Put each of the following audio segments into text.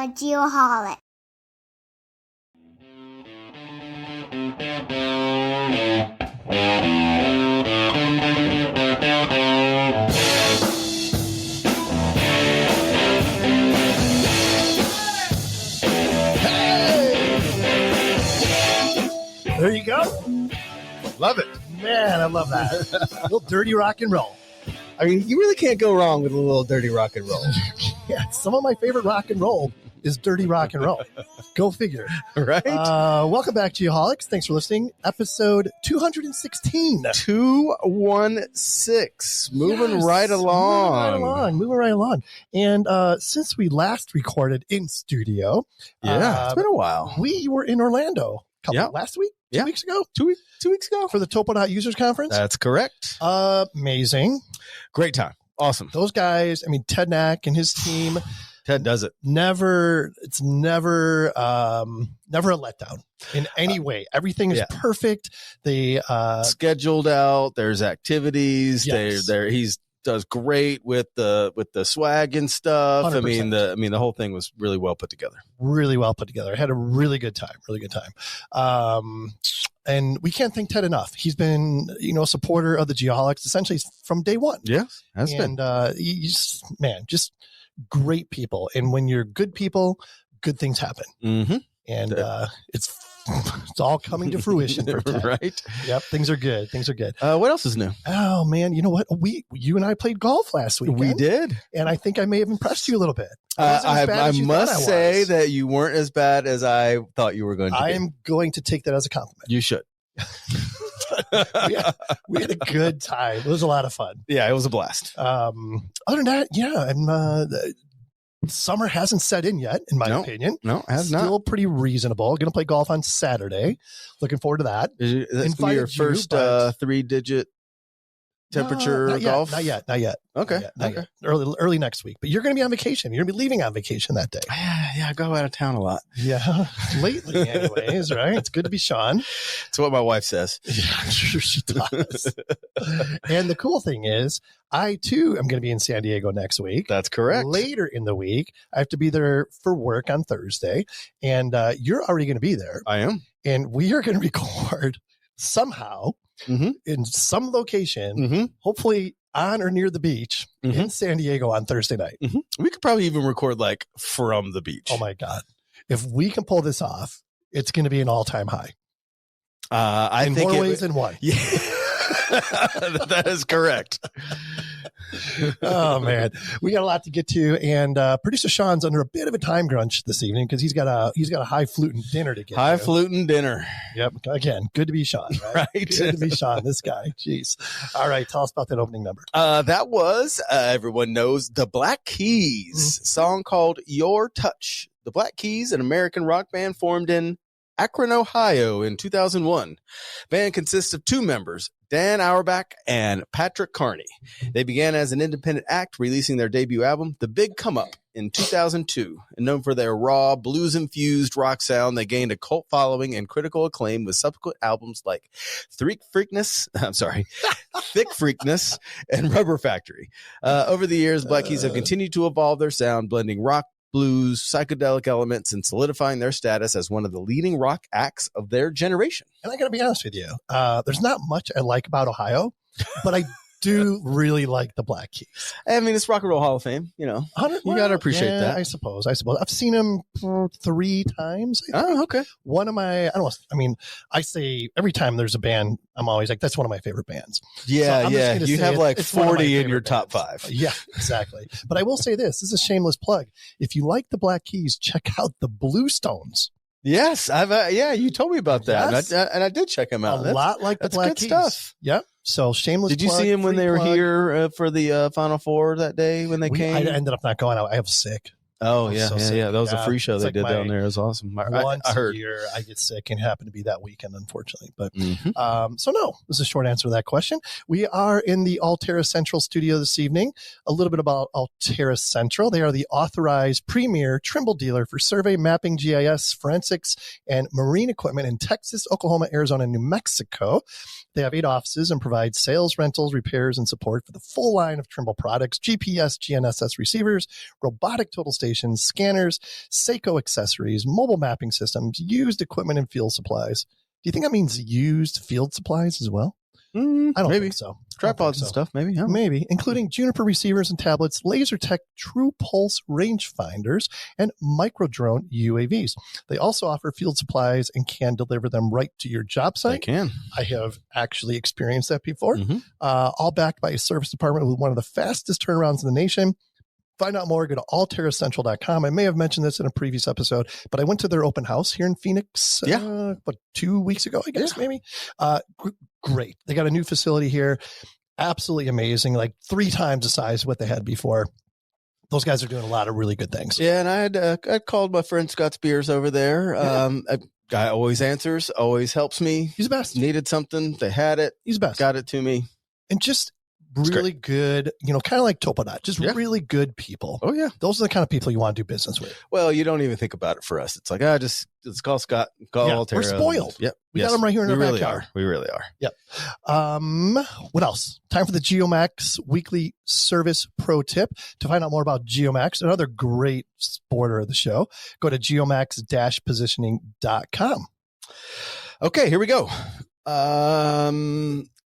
a geoholic. There you go. Love it. Man, I love that. A little dirty rock and roll. I mean, you really can't go wrong with a little dirty rock and roll. Yeah, some of my favorite rock and roll is dirty rock and roll. Go figure. Right? Welcome back, Geoholics. Thanks for listening. Episode 216. 216. Moving right along. Moving right along. And since we last recorded in studio, it's been a while. We were in Orlando last week? 2 weeks ago? 2 weeks ago. For the Toponot Users Conference? That's correct. Amazing. Great time. Awesome. Those guys, I mean, Ted Knack and his team. Ted does it. It's never a letdown in any way. Everything is perfect. They scheduled out. There's activities. Yes. He's does great with the swag and stuff. 100%. I mean, the whole thing was really well put together. Really well put together. I had a really good time. And we can't thank Ted enough. He's been, a supporter of the Geoholics essentially from day one. Yes, has been. And just great people. And when you're good people, good things happen. Mm-hmm. And it's all coming to fruition for Ted. Right? Yep, things are good. What else is new? Oh man, you know what? You and I played golf last weekend. We did, and I think I may have impressed you a little bit. I must say that you weren't as bad as I thought you were going to be. I am going to take that as a compliment. You should. we had a good time. It was a lot of fun. Yeah, it was a blast. Other than that, summer hasn't set in yet, in my opinion. No, it has Still pretty reasonable. Going to play golf on Saturday. Looking forward to that. That's going to be your first 3-digit temperature golf? Not yet. Okay. Not yet. Early next week. But you're going to be on vacation. You're going to be leaving on vacation that day. Yeah, I go out of town a lot. Yeah. Lately, anyways, right? It's good to be Sean. It's what my wife says. Yeah, I'm sure she does. And the cool thing is, I, too, am going to be in San Diego next week. That's correct. Later in the week, I have to be there for work on Thursday. And you're already going to be there. I am. And we are going to record somehow in some location, hopefully on or near the beach in San Diego on Thursday night. We could probably even record from the beach. Oh, my God. If we can pull this off, it's going to be an all-time high. I in think more ways than one. Yeah. That is correct. Oh man, we got a lot to get to, and producer Sean's under a bit of a time crunch this evening because he's got a highfalutin dinner to get. Highfalutin dinner. Yep. Again, good to be Sean. Right. Good to be Sean. This guy. Jeez. All right. Tell us about that opening number. That was everyone knows the Black Keys song called "Your Touch." The Black Keys, an American rock band formed in Akron, Ohio in 2001. Band consists of two members, Dan Auerbach and Patrick Carney. They began as an independent act, releasing their debut album, The Big Come Up, in 2002. And known for their raw, blues-infused rock sound, they gained a cult following and critical acclaim with subsequent albums like Thick Freakness, and Rubber Factory. Over the years, Black Keys have continued to evolve their sound, blending rock, blues, psychedelic elements, and solidifying their status as one of the leading rock acts of their generation. And I got to be honest with you, there's not much I like about Ohio, but I do really like the Black Keys. I mean, it's Rock and Roll Hall of Fame, you got to appreciate that. I suppose. I've seen them 3 times. Oh, okay. One of my, I say every time there's a band, I'm always like, that's one of my favorite bands. Yeah, so yeah. You have like 40 in your top bands. 5. Yeah, exactly. But I will say this is a shameless plug. If you like the Black Keys, check out the Bluestones. Yes, I've you told me about that, yes. and I did check them out. A lot like the Black Keys. Stuff. Yep. So shameless. Did you plug, see him when they were plug. here for the Final Four that day when they came? I ended up not going. I was sick. Oh, yeah. That was a free show they did down there. It was awesome. Once I heard. a year, I get sick, and it happened to be that weekend, unfortunately. But so no, this is a short answer to that question. We are in the Altera Central studio this evening. A little bit about Altera Central. They are the authorized premier Trimble dealer for survey, mapping, GIS, forensics, and marine equipment in Texas, Oklahoma, Arizona, and New Mexico. They have 8 offices and provide sales, rentals, repairs, and support for the full line of Trimble products, GPS, GNSS receivers, robotic total station stations, scanners, Seiko accessories, mobile mapping systems, used equipment and field supplies. Do you think that means used field supplies as well? I don't maybe. think so. Tripods and stuff, maybe. Yeah. Maybe, including Juniper receivers and tablets, LaserTech True Pulse rangefinders, and microdrone UAVs. They also offer field supplies and can deliver them right to your job site. They can. I have actually experienced that before. All backed by a service department with one of the fastest turnarounds in the nation. Find out more, go to allterracentral.com. I may have mentioned this in a previous episode, but I went to their open house here in Phoenix, 2 weeks ago, I guess, maybe. Great. They got a new facility here. Absolutely amazing. Like 3 times the size of what they had before. Those guys are doing a lot of really good things. Yeah, and I called my friend Scott Spears over there. A guy always answers, always helps me. He's the best. Needed something. They had it. He's the best. Got it to me. And just really good, kind of like Topodot, just really good people. Oh, yeah. Those are the kind of people you want to do business with. Well, you don't even think about it for us. It's like, let's call Scott, call Altera. We're spoiled. Yep. We got them right here in our backyard. We really are. Yep. What else? Time for the Geomax weekly service pro tip. To find out more about Geomax, another great supporter of the show, go to geomax-positioning.com. Okay, here we go.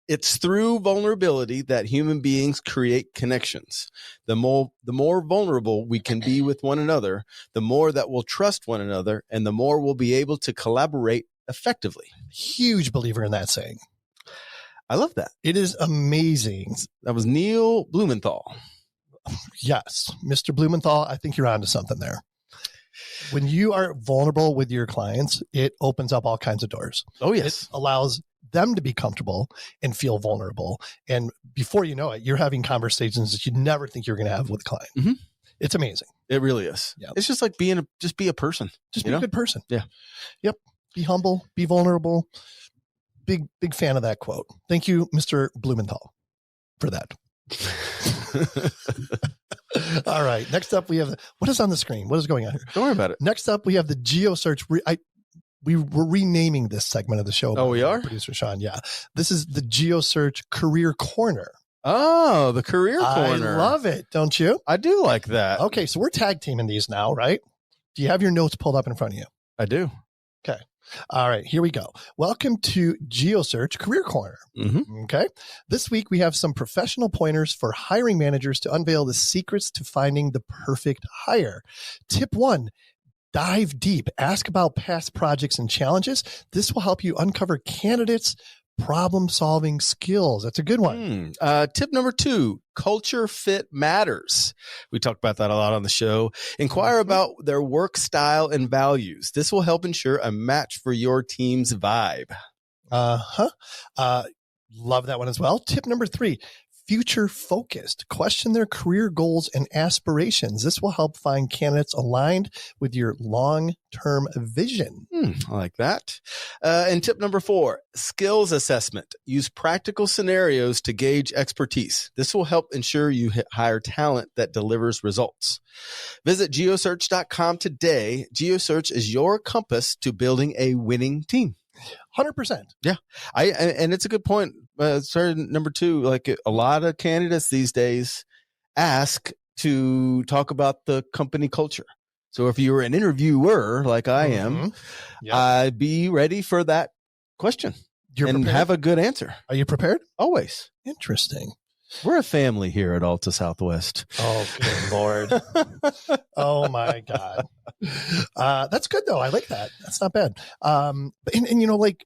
It's through vulnerability that human beings create connections. The more vulnerable we can be with one another, the more that we'll trust one another, and the more we'll be able to collaborate effectively. Huge believer in that saying. I love that. It is amazing. That was Neil Blumenthal. Yes, Mr. Blumenthal, I think you're onto something there. When you are vulnerable with your clients, it opens up all kinds of doors. Oh, yes. It allows them to be comfortable and feel vulnerable. And before you know it, you're having conversations that you'd never think you're going to have with a client. Mm-hmm. It's amazing. It really is. Yeah. It's just like be a person. Just be a good person. Yeah. Yep. Be humble, be vulnerable. Big fan of that quote. Thank you, Mr. Blumenthal, for that. All right. Next up, we have what is on the screen? What is going on here? Don't worry about it. Next up, we have the GeoSearch. We were renaming this segment of the show. Oh, we are? Producer Sean. Yeah. This is the GeoSearch Career Corner. Oh, the Career Corner. I love it. Don't you? I do like that. Okay. So we're tag teaming these now, right? Do you have your notes pulled up in front of you? I do. Okay. All right. Here we go. Welcome to GeoSearch Career Corner. Mm-hmm. Okay. This week we have some professional pointers for hiring managers to unveil the secrets to finding the perfect hire. Tip 1. Dive deep. Ask about past projects and challenges. This will help you uncover candidates' problem-solving skills. That's a good one. Tip number 2, culture fit matters. We talk about that a lot on the show. Inquire about their work style and values. This will help ensure a match for your team's vibe. Love that one as well. Tip number 3. Future focused. Question their career goals and aspirations. This will help find candidates aligned with your long-term vision. I like that. And tip number 4, skills assessment. Use practical scenarios to gauge expertise. This will help ensure you hire talent that delivers results. Visit geosearch.com today. GeoSearch is your compass to building a winning team. 100%. Yeah. And it's a good point. Number 2, like a lot of candidates these days ask to talk about the company culture. So if you're an interviewer like I am, be ready for that question and have a good answer. Are you prepared? Always. Interesting. We're a family here at Alta Southwest. Oh, good Lord. Oh, my God. That's good, though. I like that. That's not bad. And like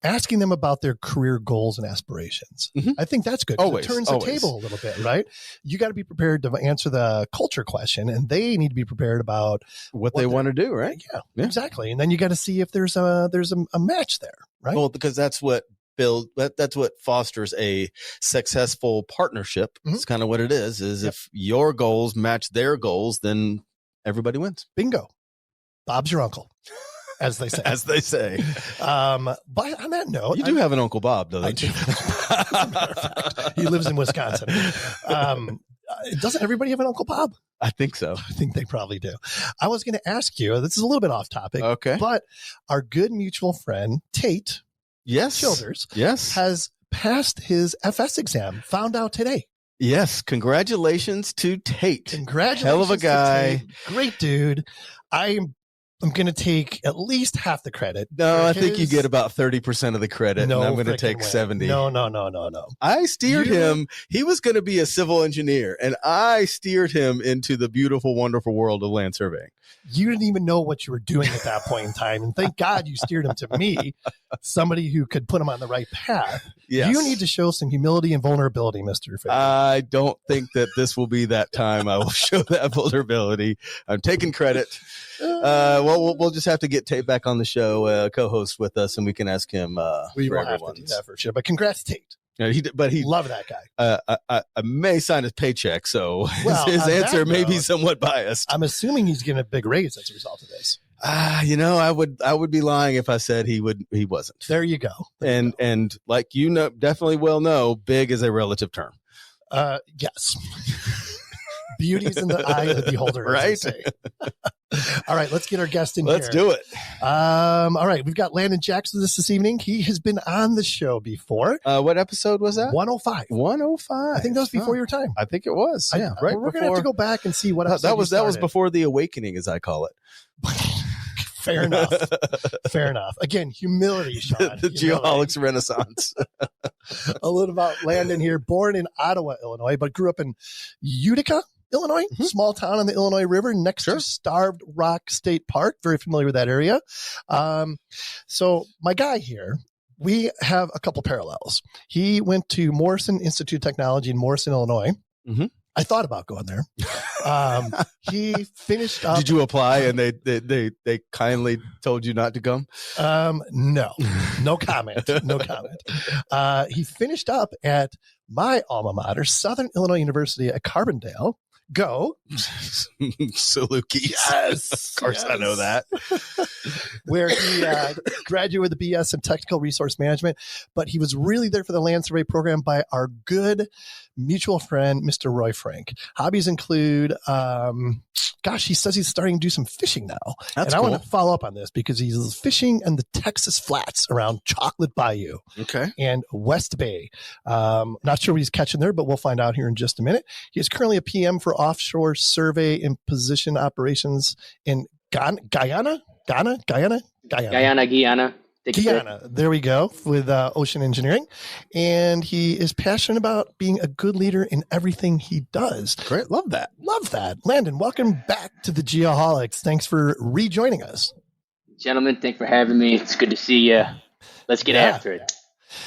asking them about their career goals and aspirations. Mm-hmm. I think that's good. Always. It turns the table a little bit, right? You got to be prepared to answer the culture question, and they need to be prepared about what they want to do, right? Yeah, exactly. And then you got to see if there's a match there, right? Well, because that's what fosters a successful partnership. Mm-hmm. It's kind of what it is if your goals match their goals, then everybody wins. Bingo. Bob's your uncle, as they say. As they say. But on that note, you do have an Uncle Bob, don't you? He lives in Wisconsin. Doesn't everybody have an Uncle Bob? I think so. I think they probably do. I was going to ask you, this is a little bit off topic, okay, but our good mutual friend, Tate, Childers, has passed his FS exam, found out today. Yes, congratulations to Tate. Congratulations, hell of a guy, to Tate. Great dude. I'm going to take at least half the credit. No, I think you get about 30% of the credit, and I'm going to take 70. No. I steered him. He was going to be a civil engineer, and I steered him into the beautiful, wonderful world of land surveying. You didn't even know what you were doing at that point in time, and thank God you steered him to me, somebody who could put him on the right path. Yes. You need to show some humility and vulnerability, Mr. Fagan. I don't think that this will be that time. I will show that vulnerability. I'm taking credit. Well, we'll just have to get Tate back on the show, co-host with us, and we can ask him. We will have to do that for sure. But congrats, Tate. He love that guy. I may sign his paycheck, so his answer may be somewhat biased. I'm assuming he's getting a big raise as a result of this. I would be lying if I said he wasn't. There you go. And like definitely will know, big is a relative term. Yes. Beauty's in the eye of the beholder, right? All right, let's get our guest in. Let's do it. All right, we've got Landon Jakse with us this evening. He has been on the show before. What episode was that? 105. 105. I think that was before your time. I think it was. Yeah, right. We're going to have to go back and see what episode that was before the awakening, as I call it. Fair enough. Fair enough. Again, humility, Sean. The Geoholics Renaissance. A little about Landon here. Born in Ottawa, Illinois, but grew up in Utica, Illinois, small town on the Illinois River next to Starved Rock State Park. Very familiar with that area. So my guy here, we have a couple parallels. He went to Morrison Institute of Technology in Morrison, Illinois. Mm-hmm. I thought about going there. He finished up. Did you apply and they kindly told you not to come? No comment. No comment. He finished up at my alma mater, Southern Illinois University at Carbondale. Go. Salukis. Yes. Of course, yes. I know that. Where he graduated with a BS in technical resource management, but he was really there for the land survey program by our good mutual friend, Mr. Roy Frank. Hobbies include, he says he's starting to do some fishing now. That's cool. I want to follow up on this because he's fishing in the Texas flats around Chocolate Bayou. Okay. And West Bay. Not sure what he's catching there, but we'll find out here in just a minute. He is currently a PM for offshore survey and position operations in Guyana. There we go, with Oceaneering. And he is passionate about being a good leader in everything he does. Great. Love that. Landon, welcome back to the Geoholics. Thanks for rejoining us. Gentlemen, thanks for having me. It's good to see you. Let's get after it.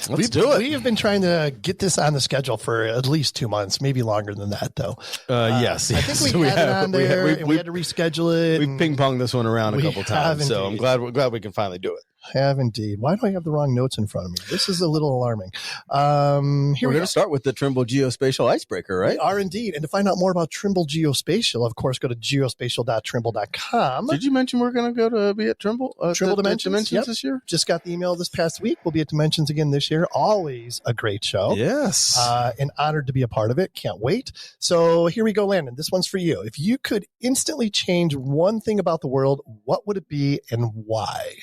Let's do it. We have been trying to get this on the schedule for at least 2 months, maybe longer than that, though. Yes. I think we had it on there, and we had to reschedule it. We ping-ponged this one around a couple times, so I'm glad we can finally do it. Have indeed. Why do I have the wrong notes in front of me? This is a little alarming. We're going to start with the Trimble Geospatial Icebreaker, right? We are indeed. And to find out more about Trimble Geospatial, of course, go to geospatial.trimble.com. Did you mention we're going to be at Trimble? Trimble Dimensions this year? Just got the email this past week. We'll be at Dimensions again this year. Always a great show. Yes. And honored to be a part of it. Can't wait. So here we go, Landon. This one's for you. If you could instantly change one thing about the world, what would it be and why?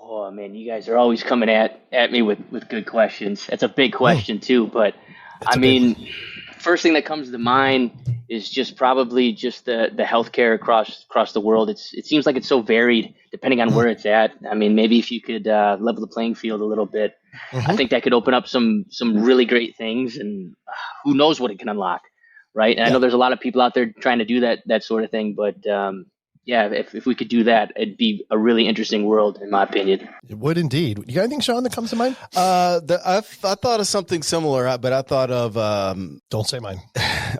Oh, man, you guys are always coming at me with good questions. That's a big question, too. But, first thing that comes to mind is probably the healthcare across the world. It seems like it's so varied depending on where it's at. I mean, maybe if you could level the playing field a little bit, I think that could open up some really great things. And who knows what it can unlock, right? And I know there's a lot of people out there trying to do that sort of thing. But, if we could do that, it'd be a really interesting world, in my opinion. It would indeed. You got anything, Sean, that comes to mind? I thought of something similar, but I thought of don't say mine.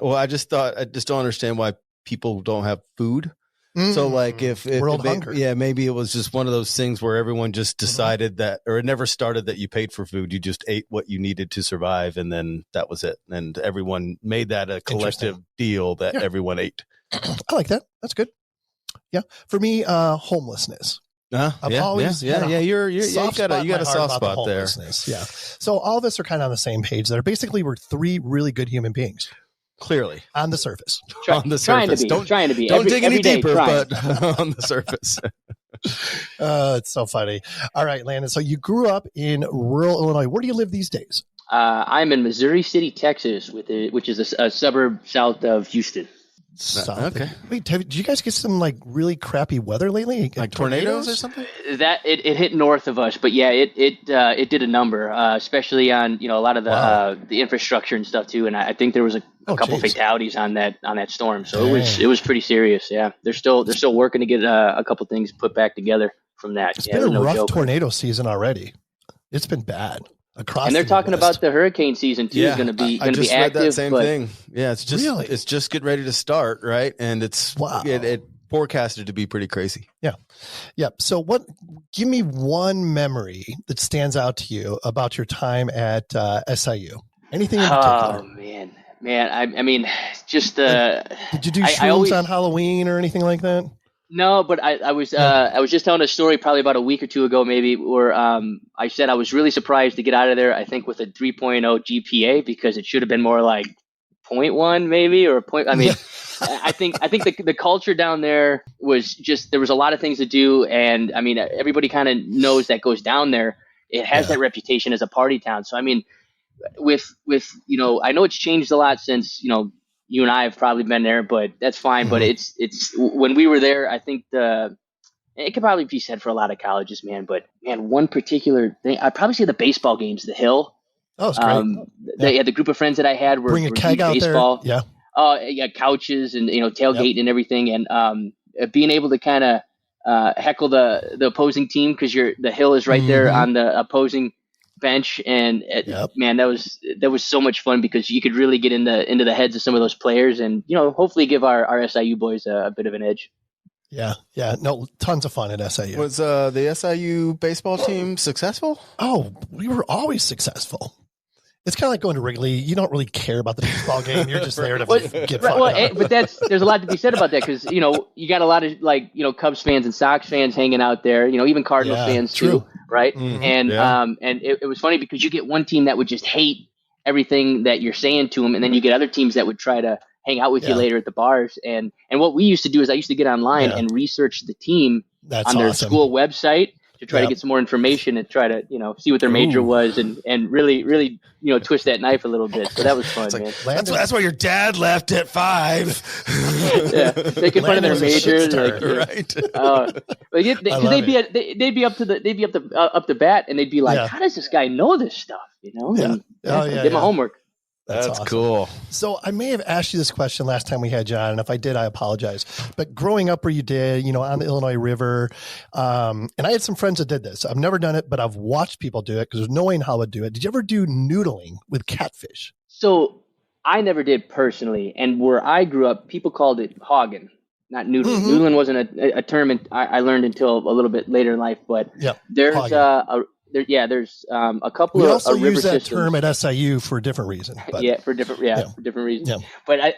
Well, I just don't understand why people don't have food. So, like, if world hunger, maybe it was just one of those things where everyone just decided that, or it never started that you paid for food. You just ate what you needed to survive, and then that was it. And everyone made that a collective deal that everyone ate. I like that. That's good. Yeah, for me, homelessness. I've always you got a soft spot there. Yeah, so all of us are kind of on the same page there. Basically, we're three really good human beings. Clearly, on the surface. Trying to be. Don't dig any deeper, but on the surface. It's so funny. All right, Landon. So you grew up in rural Illinois. Where do you live these days? I'm in Missouri City, Texas, which is a suburb south of Houston. Okay. Wait, did you guys get some like really crappy weather lately? Like tornadoes or something? That it hit north of us, but yeah, it did a number, especially on a lot of the infrastructure and stuff too. And I think there was a couple fatalities on that storm, so it was pretty serious. Yeah, they're still working to get a couple things put back together from that. It's been a rough tornado season already. It's been bad. Across and they're talking about the hurricane season too. Is going to be active. I just read that same thing. Yeah, it's just getting ready to start, right? And it's it forecasted to be pretty crazy. Yeah. So give me one memory that stands out to you about your time at SIU. Anything in particular? Oh man. I mean, just did you do shrooms on Halloween or anything like that? No, but I was just telling a story probably about a week or two ago, maybe, where I said I was really surprised to get out of there. I think with a 3.0 GPA, because it should have been more like 0.1 maybe, or a point. I mean, I think the culture down there was just, there was a lot of things to do, and I mean everybody kind of knows that goes down there. It has that reputation as a party town. So I mean, with I know it's changed a lot since you and I have probably been there, but that's fine. Mm-hmm. But it's when we were there, I think it could probably be said for a lot of colleges, man. But man, one particular thing, I'd probably say the baseball games, the Hill. Oh, it's great. The group of friends that I had were bring a keg out baseball. There. Yeah. Couches and tailgating and everything, and being able to kind of heckle the opposing team, because the Hill is right there on the opposing bench, and man, that was so much fun, because you could really get into the heads of some of those players, and hopefully give our SIU boys a bit of an edge. Yeah, no, tons of fun at SIU. Was the SIU baseball team successful? Oh, we were always successful. It's kind of like going to Wrigley. You don't really care about the baseball game. You're just there to get fun. Well, but there's a lot to be said about that, because you got a lot of Cubs fans and Sox fans hanging out there. Even Cardinals fans too, right? Mm-hmm. And it was funny, because you get one team that would just hate everything that you're saying to them, and then you get other teams that would try to hang out with you later at the bars. And what we used to do is I used to get online and research the team on their school website to try to get some more information and try to, see what their major was, and really, twist that knife a little bit. So that was fun, man. That's why your dad left at 5. Making fun of their majors, right? They'd be up to bat, and they'd be like, "How does this guy know this stuff?" Give my homework. That's awesome. Cool. So I may have asked you this question last time we had John, and if I did, I apologize. But growing up where you did, on the Illinois River, and I had some friends that did this. I've never done it, but I've watched people do it, because knowing how to do it. Did you ever do noodling with catfish? So I never did personally, and where I grew up, people called it hogging, not noodling. Mm-hmm. Noodling wasn't a term I learned until a little bit later in life, but there's there's a couple of river systems. We also use that term at SIU for a different reason. But, for different reasons. Yeah. But I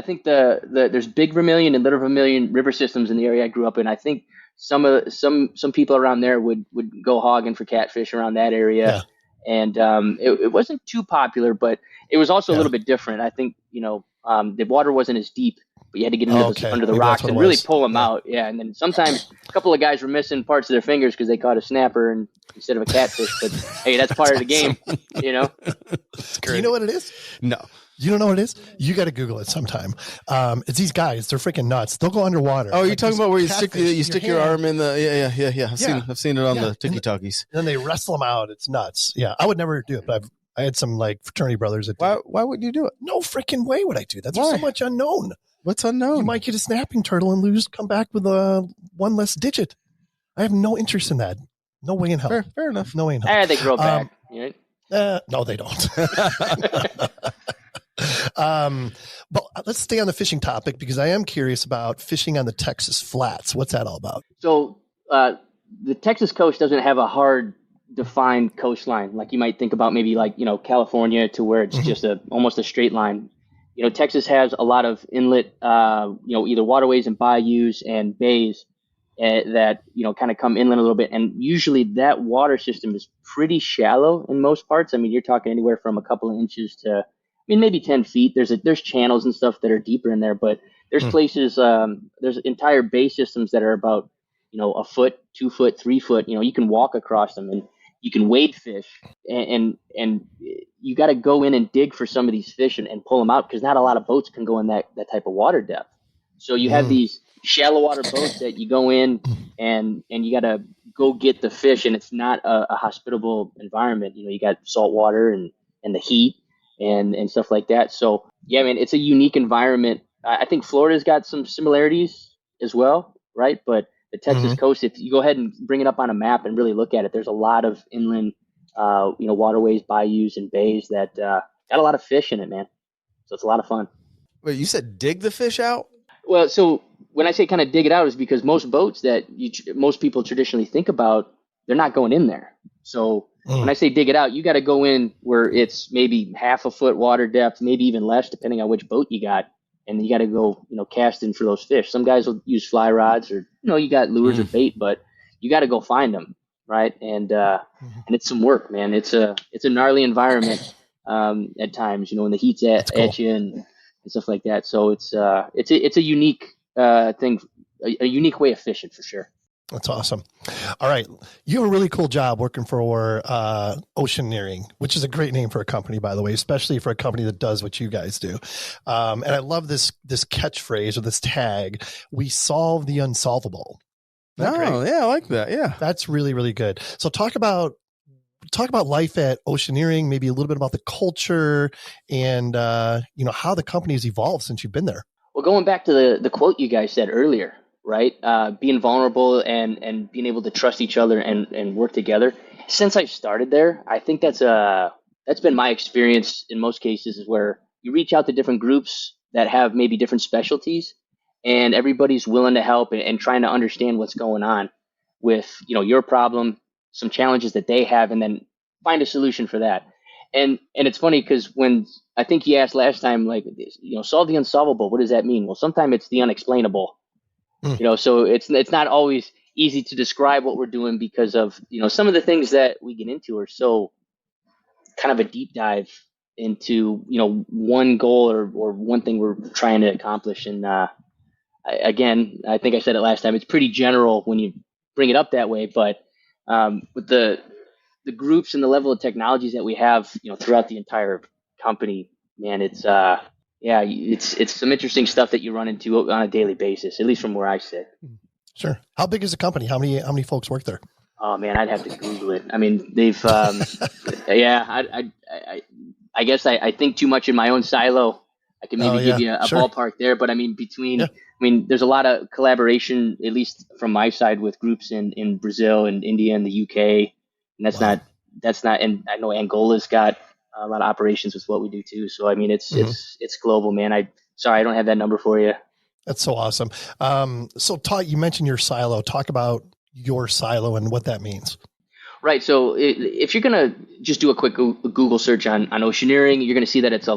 think there's Big Vermilion and Little Vermilion river systems in the area I grew up in. I think some people around there would go hogging for catfish around that area, and it wasn't too popular, but it was also a little bit different. I think the water wasn't as deep, but you had to get under the rocks and really pull them out. Yeah, and then sometimes a couple of guys were missing parts of their fingers because they caught a snapper instead of a catfish. But hey, that's part of the game, Do you know what it is? No. You don't know what it is? You got to Google it sometime. It's these guys. They're freaking nuts. They'll go underwater. Oh, you're talking about where you stick your arm in the yeah. I've seen it on the TikTokies. And then they wrestle them out. It's nuts. Yeah, I would never do it, but I had some fraternity brothers that did. Why would you do it? No freaking way would I do that. There's so much unknown. What's unknown? You might get a snapping turtle and come back with one less digit. I have no interest in that. No way in hell. Fair enough. No way in hell. They grow back. No, they don't. But let's stay on the fishing topic, because I am curious about fishing on the Texas flats. What's that all about? So the Texas coast doesn't have a hard defined coastline like you might think about, maybe California, to where it's just almost a straight line. Texas has a lot of inlet, either waterways and bayous and bays that kind of come inland a little bit, and usually that water system is pretty shallow in most parts. I mean, you're talking anywhere from a couple of inches to maybe 10 feet. There's channels and stuff that are deeper in there, but there's places, there's entire bay systems that are about, a foot, 2 foot, 3 foot. You can walk across them, and you can wade fish, and you got to go in and dig for some of these fish and pull them out, because not a lot of boats can go in that type of water depth. So you have these shallow water boats that you go in and you got to go get the fish, and it's not a hospitable environment. You got salt water and the heat and stuff like that. So yeah, man, it's a unique environment. I think Florida's got some similarities as well, right? But the Texas coast, if you go ahead and bring it up on a map and really look at it, there's a lot of inland, waterways, bayous, and bays that got a lot of fish in it, man. So it's a lot of fun. Wait, you said dig the fish out? Well, so when I say kind of dig it out, is because most boats that most people traditionally think about, they're not going in there. So when I say dig it out, you got to go in where it's maybe half a foot water depth, maybe even less, depending on which boat you got. And you got to go, casting for those fish. Some guys will use fly rods, or, you got lures or bait, but you got to go find them. Right. And it's some work, man. It's a gnarly environment at times, when the heat's at you and stuff like that. So it's a unique thing, a unique way of fishing for sure. That's awesome. All right. You have a really cool job working for Oceaneering, which is a great name for a company, by the way, especially for a company that does what you guys do. And I love this catchphrase or this tag, "We solve the unsolvable." Oh, yeah, I like that. Yeah. That's really, really good. So talk about life at Oceaneering, maybe a little bit about the culture and, how the company has evolved since you've been there. Well, going back to the quote you guys said earlier, right? Being vulnerable and being able to trust each other and work together. Since I started there, I think that's been my experience in most cases, is where you reach out to different groups that have maybe different specialties, and everybody's willing to help and trying to understand what's going on with, your problem, some challenges that they have, and then find a solution for that. And it's funny because when I think you asked last time, like, solve the unsolvable, what does that mean? Well, sometimes it's the unexplainable. So it's not always easy to describe what we're doing because of, some of the things that we get into are so kind of a deep dive into, one goal or one thing we're trying to accomplish. And again, I think I said it last time, it's pretty general when you bring it up that way, but with the groups and the level of technologies that we have, throughout the entire company, man, it's some interesting stuff that you run into on a daily basis, at least from where I sit. Sure. How big is the company? How many folks work there? Oh man, I'd have to Google it. I mean, they've, I guess I think too much in my own silo. I can maybe give you a ballpark there, but I mean, there's a lot of collaboration, at least from my side, with groups in Brazil and India and the UK. And that's not, and I know Angola's got a lot of operations with what we do too. So, I mean, it's global, man. I don't have that number for you. That's so awesome. So Todd, you mentioned your silo. Talk about your silo and what that means. Right. So if you're going to just do a quick Google search on Oceaneering, you're going to see that it's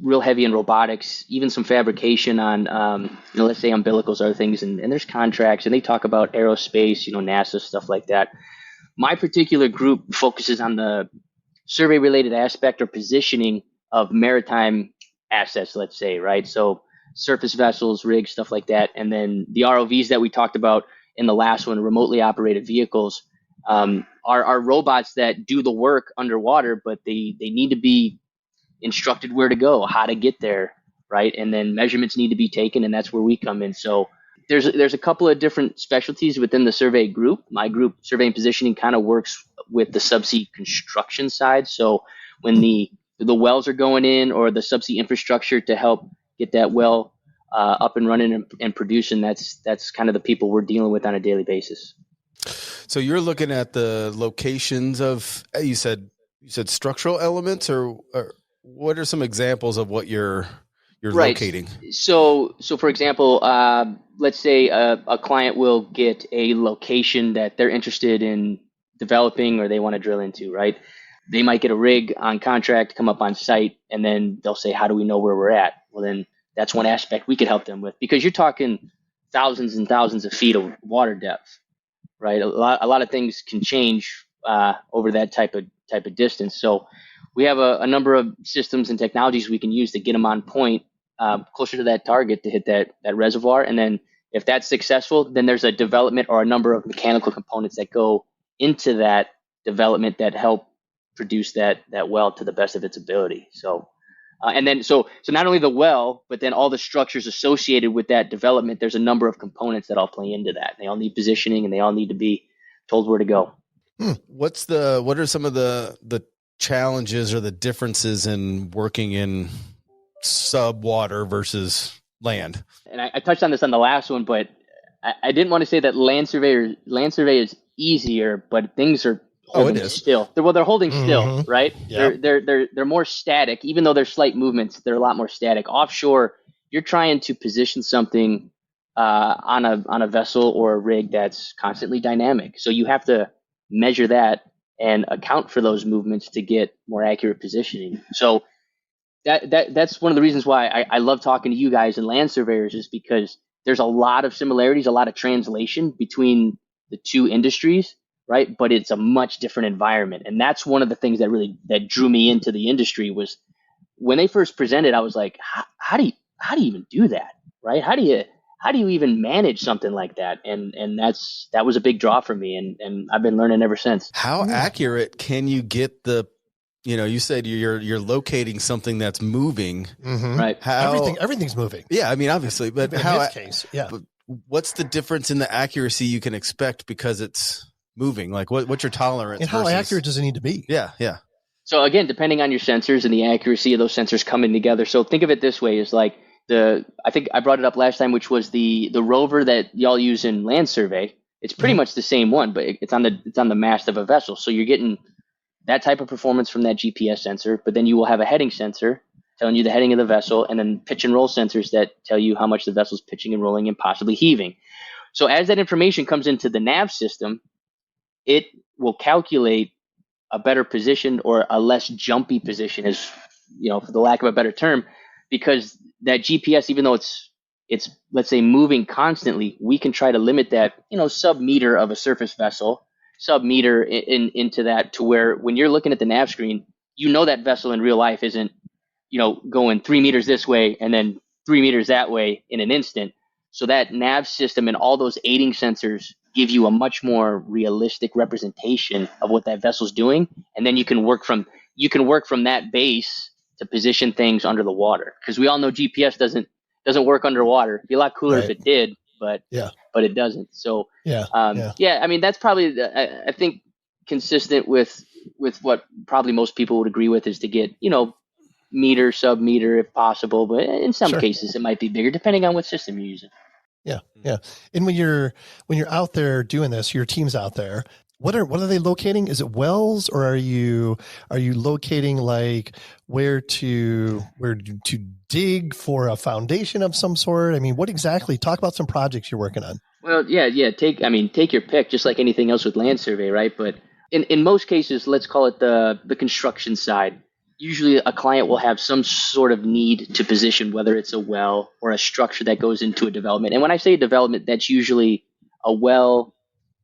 real heavy in robotics, even some fabrication on, let's say umbilicals, other things. And there's contracts, and they talk about aerospace, NASA, stuff like that. My particular group focuses on the survey related aspect or positioning of maritime assets, let's say, right? So surface vessels, rigs, stuff like that. And then the ROVs that we talked about in the last one, remotely operated vehicles, are robots that do the work underwater, but they need to be instructed where to go, how to get there, right? And then measurements need to be taken, and that's where we come in. So there's a couple of different specialties within the survey group. My group, Survey and Positioning, kind of works with the subsea construction side. So when the wells are going in, or the subsea infrastructure to help get that well up and running and producing, that's kind of the people we're dealing with on a daily basis. So you're looking at the locations of, you said structural elements, or what are some examples of what you're locating? So for example, let's say a client will get a location that they're interested in developing or they want to drill into, right? They might get a rig on contract, come up on site, and then they'll say, how do we know where we're at? Well, then that's one aspect we could help them with, because you're talking thousands and thousands of feet of water depth, right? A lot of things can change over that type of distance. So we have a number of systems and technologies we can use to get them on point, closer to that target to hit that reservoir. And then if that's successful, then there's a development or a number of mechanical components that go into that development that help produce that well to the best of its ability. So so not only the well, but then all the structures associated with that development, there's a number of components that all play into that. They all need positioning, and they all need to be told where to go. What are some of the challenges or the differences in working in sub-water versus land? And I touched on this on the last one, but I didn't want to say that land survey is easier, but things are holding still. They're holding still, right? Yep. They're more static, even though there's slight movements. They're a lot more static. Offshore, you're trying to position something on a vessel or a rig that's constantly dynamic. So you have to measure that and account for those movements to get more accurate positioning. So that's one of the reasons why I love talking to you guys and land surveyors, is because there's a lot of similarities, a lot of translation between the two industries. Right. But it's a much different environment. And that's one of the things that drew me into the industry. Was when they first presented, I was like, how do you even do that? Right. How do you even manage something like that? And that was a big draw for me. And I've been learning ever since. How accurate can you get you said you're locating something that's moving, right? Everything's moving. Yeah. I mean, obviously, but in this case, yeah. But what's the difference in the accuracy you can expect because it's moving? Like what's your tolerance? And how accurate does it need to be? Yeah. So again, depending on your sensors and the accuracy of those sensors coming together. So think of it this way: is like I think I brought it up last time, which was the rover that y'all use in land survey. It's pretty much the same one, but it's on the mast of a vessel. So you're getting that type of performance from that GPS sensor, but then you will have a heading sensor telling you the heading of the vessel, and then pitch and roll sensors that tell you how much the vessel's pitching and rolling and possibly heaving. So as that information comes into the nav system, it will calculate a better position or a less jumpy position, for the lack of a better term, because that GPS, even though it's let's say moving constantly, we can try to limit that, sub-meter of a surface vessel, sub-meter into that, to where when you're looking at the nav screen, that vessel in real life isn't, going 3 meters this way and then 3 meters that way in an instant. So that nav system and all those aiding sensors give you a much more realistic representation of what that vessel's doing, and then you can work from that base to position things under the water, because we all know GPS doesn't work underwater. It'd be a lot cooler if it did, but it doesn't. So I mean, that's probably I think consistent with what probably most people would agree with, is to get meter, sub-meter if possible, but in some cases it might be bigger depending on what system you're using. Yeah. And when you're out there doing this, your team's out there, what are they locating? Is it wells, or are you locating like where to dig for a foundation of some sort? I mean, what exactly? Talk about some projects you're working on. Well, yeah. Take your pick, just like anything else with land survey, right? But in most cases, let's call it the construction side. Usually a client will have some sort of need to position, whether it's a well or a structure that goes into a development. And when I say development, that's usually a well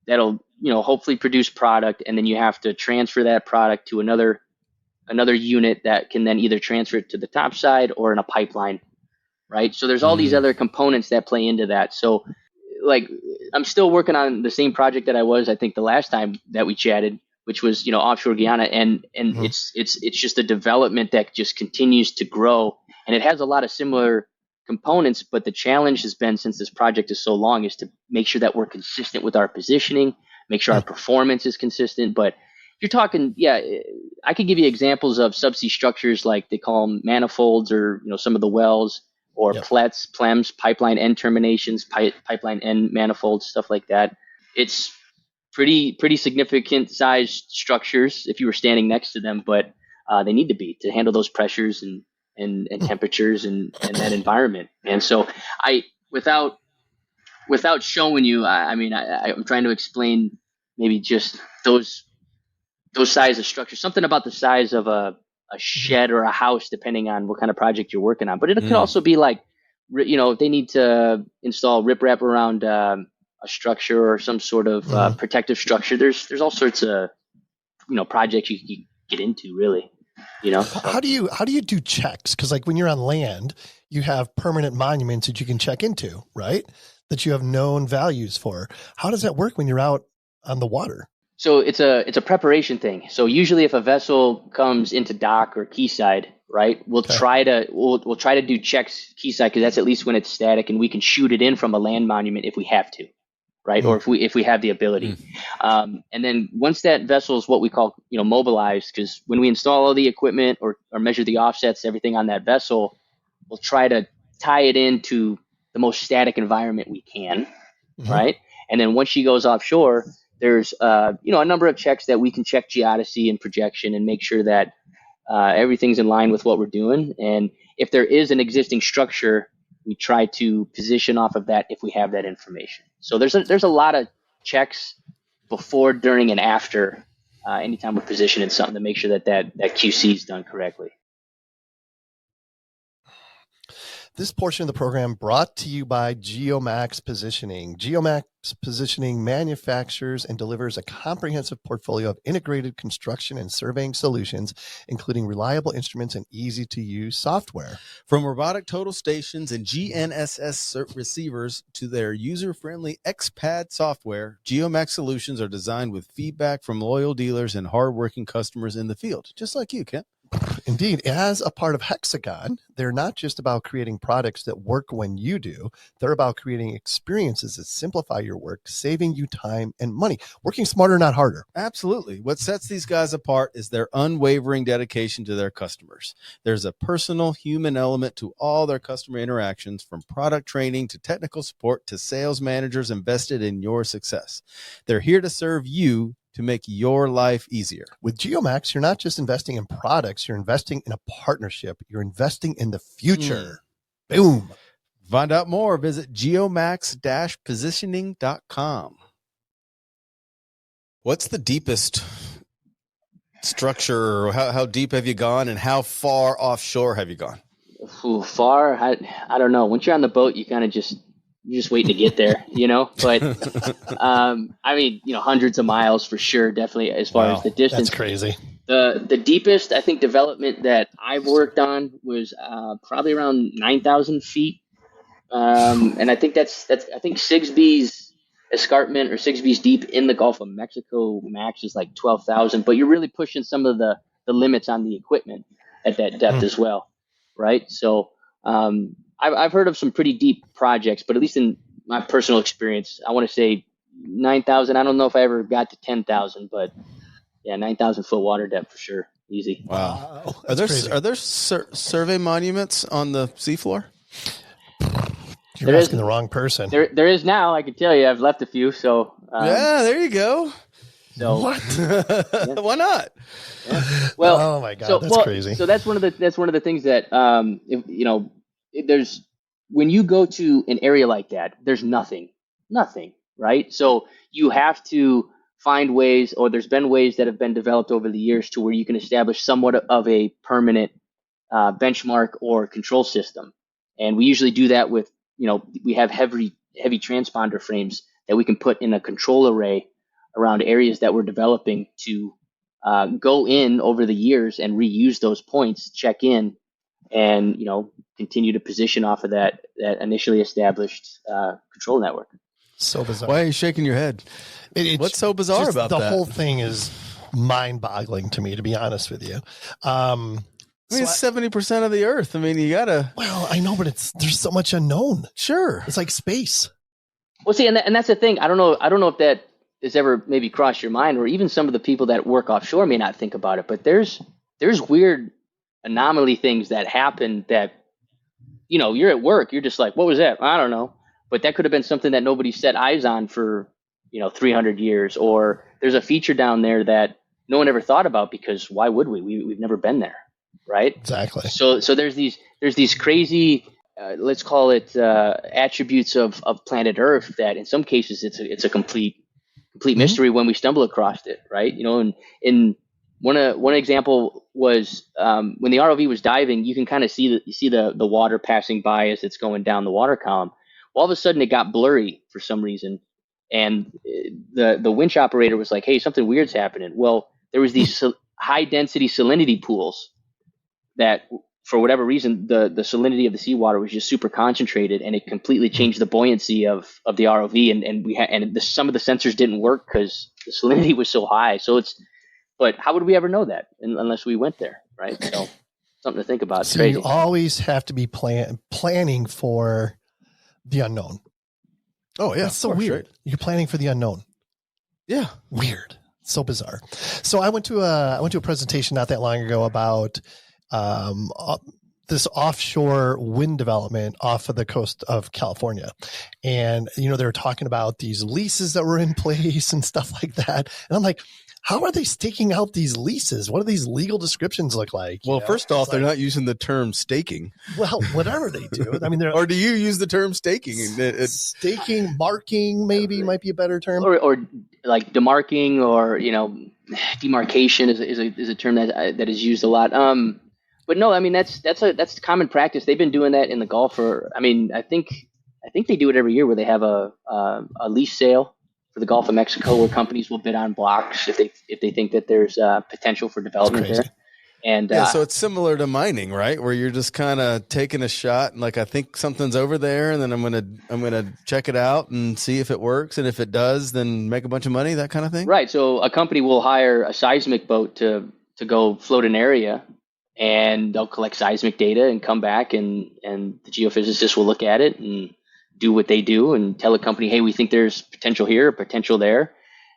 that'll, hopefully produce product, and then you have to transfer that product to another unit that can then either transfer it to the top side or in a pipeline, right? So there's all these other components that play into that. So like, I'm still working on the same project that I was, I think, the last time that we chatted, which was, offshore Guyana. And it's just a development that just continues to grow. And it has a lot of similar components, but the challenge has been, since this project is so long, is to make sure that we're consistent with our positioning, make sure our performance is consistent. But you're talking, I could give you examples of subsea structures, like they call them manifolds, or, some of the wells, or plets, plems, pipeline end terminations, pipeline end manifolds, stuff like that. It's pretty significant sized structures if you were standing next to them, but they need to be to handle those pressures and temperatures and that environment. And so without showing you, I'm trying to explain maybe just those size of structures, something about the size of a shed or a house, depending on what kind of project you're working on. But it could also be like, if they need to install riprap around a structure or some sort of protective structure, there's all sorts of projects you can get into, really. So. How do you do checks? Because like when you're on land, you have permanent monuments that you can check into, right? That you have known values for. How does that work when you're out on the water? So it's a preparation thing. So usually if a vessel comes into dock or quayside, right, we'll try to do checks quayside because that's at least when it's static and we can shoot it in from a land monument if we have to, right? Or if we have the ability. And then once that vessel is what we call, mobilized, because when we install all the equipment or measure the offsets, everything on that vessel, we'll try to tie it into the most static environment we can, right? And then once she goes offshore, there's a number of checks that we can check geodesy and projection and make sure that everything's in line with what we're doing. And if there is an existing structure, we try to position off of that if we have that information. So there's a lot of checks before, during, and after anytime we're positioning something to make sure that QC is done correctly. This portion of the program brought to you by Geomax Positioning. Geomax Positioning manufactures and delivers a comprehensive portfolio of integrated construction and surveying solutions, including reliable instruments and easy-to-use software. From robotic total stations and GNSS receivers to their user-friendly XPAD software, Geomax solutions are designed with feedback from loyal dealers and hardworking customers in the field, just like you, Kent. Indeed, as a part of Hexagon, they're not just about creating products that work when you do. They're about creating experiences that simplify your work, saving you time and money, working smarter, not harder. Absolutely. What sets these guys apart is their unwavering dedication to their customers. There's a personal human element to all their customer interactions, from product training to technical support to sales managers invested in your success. They're here to serve you, to make your life easier. With Geomax, you're not just investing in products, you're investing in a partnership. You're investing in the future. Boom. Find out more, visit geomax-positioning.com. What's the deepest structure, or how deep have you gone, and how far offshore have you gone? Far? I don't know. Once you're on the boat, you kind of you're just waiting to get there, but hundreds of miles for sure, definitely, as far as the distance. That's crazy. The deepest, I think, development that I've worked on was probably around 9,000 feet. And I think I think Sigsbee's escarpment or Sigsbee's deep in the Gulf of Mexico max is like 12,000, but you're really pushing some of the limits on the equipment at that depth as well, right? So I've heard of some pretty deep projects, but at least in my personal experience, I want to say 9,000. I don't know if I ever got to 10,000, but yeah, 9,000 foot water depth for sure. Easy. Wow. Are there survey monuments on the seafloor? You're asking the wrong person. There is now. I can tell you, I've left a few. So yeah, there you go. So what? Yeah. Why not? Yeah. Well, oh my God, that's crazy. So that's one of the things that there's, when you go to an area like that, there's nothing, right? So you have to find ways, or there's been ways that have been developed over the years to where you can establish somewhat of a permanent benchmark or control system. And we usually do that with, we have heavy transponder frames that we can put in a control array around areas that we're developing to go in over the years and reuse those points, check in, and continue to position off of that initially established control network. So bizarre. Why are you shaking your head? What's so bizarre about that? The whole thing is mind-boggling to me, to be honest with you. It's 70% of the Earth. I mean, you gotta. Well, I know, but there's so much unknown. Sure, it's like space. Well, see, and that's the thing. I don't know if that has ever maybe crossed your mind, or even some of the people that work offshore may not think about it. But there's weird anomaly things that happen that, you're at work, you're just like, what was that? I don't know. But that could have been something that nobody set eyes on for, 300 years. Or there's a feature down there that no one ever thought about, because why would we? We've never been there, right? Exactly. So there's these crazy, let's call it attributes of planet Earth that in some cases it's a complete mystery when we stumble across it, right? And in one example was when the ROV was diving, you can kind of see the water passing by as it's going down the water column. All of a sudden, it got blurry for some reason, and the winch operator was like, "Hey, something weird's happening." Well, there was these high density salinity pools that for whatever reason, the salinity of the seawater was just super concentrated, and it completely changed the buoyancy of the ROV, and some of the sensors didn't work because the salinity was so high. But how would we ever know that unless we went there, right? So something to think about. So crazy. you always have to be planning for the unknown. Oh yeah, that's so weird. Right? You're planning for the unknown. Yeah, weird, so bizarre. So I went to a presentation not that long ago about this offshore wind development off of the coast of California, and they were talking about these leases that were in place and stuff like that. And I'm like, how are they staking out these leases? What do these legal descriptions look like? Well, first off, they're not using the term staking. Well, whatever they do. I mean, or do you use the term staking? Staking, marking, maybe might be a better term. Or like demarking, or demarcation is a term that is used a lot. But no, I mean that's common practice. They've been doing that in the Gulf for. I mean, I think they do it every year where they have a lease sale for the Gulf of Mexico, where companies will bid on blocks if they think that there's potential for development there. And so it's similar to mining, right? Where you're just kind of taking a shot, and like, I think something's over there, and then I'm gonna check it out and see if it works, and if it does, then make a bunch of money, that kind of thing. Right. So a company will hire a seismic boat to go float an area, and they'll collect seismic data and come back, and the geophysicists will look at it and do what they do and tell a company, hey, we think there's potential here, potential there.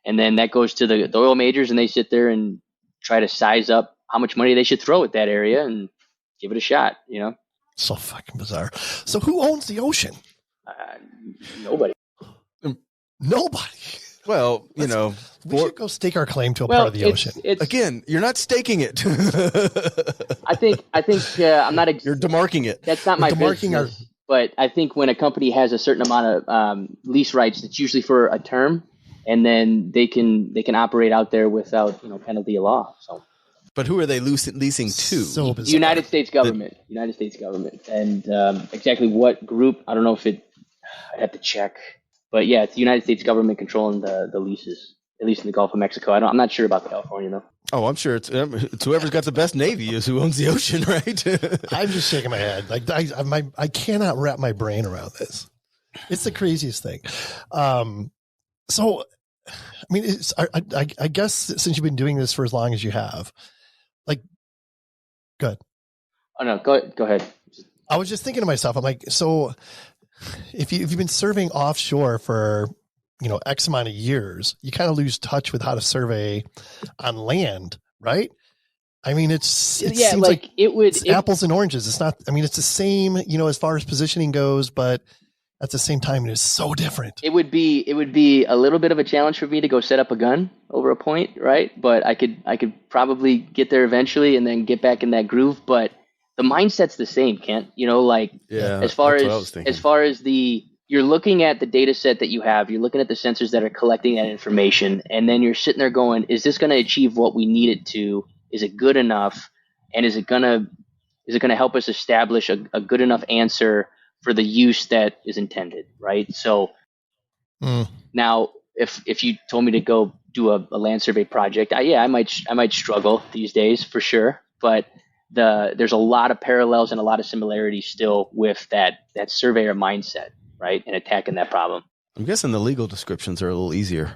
And then that goes to the oil majors, and they sit there and try to size up how much money they should throw at that area and give it a shot, So fucking bizarre. So who owns the ocean? Nobody. Nobody. Well, we should go stake our claim to a part of the ocean. Again, you're not staking it. I think I'm not. You're demarking it. That's not my business. But I think when a company has a certain amount of lease rights, it's usually for a term, and then they can operate out there without penalty of law. So. But who are they leasing to? So the United States government. United States government, and exactly what group? I don't know if I'd have to check. But yeah, it's the United States government controlling the leases, at least in the Gulf of Mexico. I'm not sure about California though. Oh, I'm sure it's whoever's got the best navy is who owns the ocean, right? I'm just shaking my head. Like I cannot wrap my brain around this. It's the craziest thing. So, I mean, I guess since you've been doing this for as long as you have, like, good. Oh no, go ahead. I was just thinking to myself, I'm like, so if you've been serving offshore for X amount of years, you kind of lose touch with how to survey on land, right? I mean, it seems like it's apples and oranges. It's not. I mean, it's the same, as far as positioning goes, but at the same time, it is so different. It would be a little bit of a challenge for me to go set up a gun over a point, right? But I could probably get there eventually and then get back in that groove. But the mindset's the same, Kent. As far as you're looking at the data set that you have, you're looking at the sensors that are collecting that information, and then you're sitting there going, is this going to achieve what we need it to? Is it good enough? And is it going to help us establish a good enough answer for the use that is intended, right? So now if you told me to go do a land survey project, I might struggle these days for sure, but there's a lot of parallels and a lot of similarities still with that surveyor mindset, right? And attacking that problem. I'm guessing the legal descriptions are a little easier.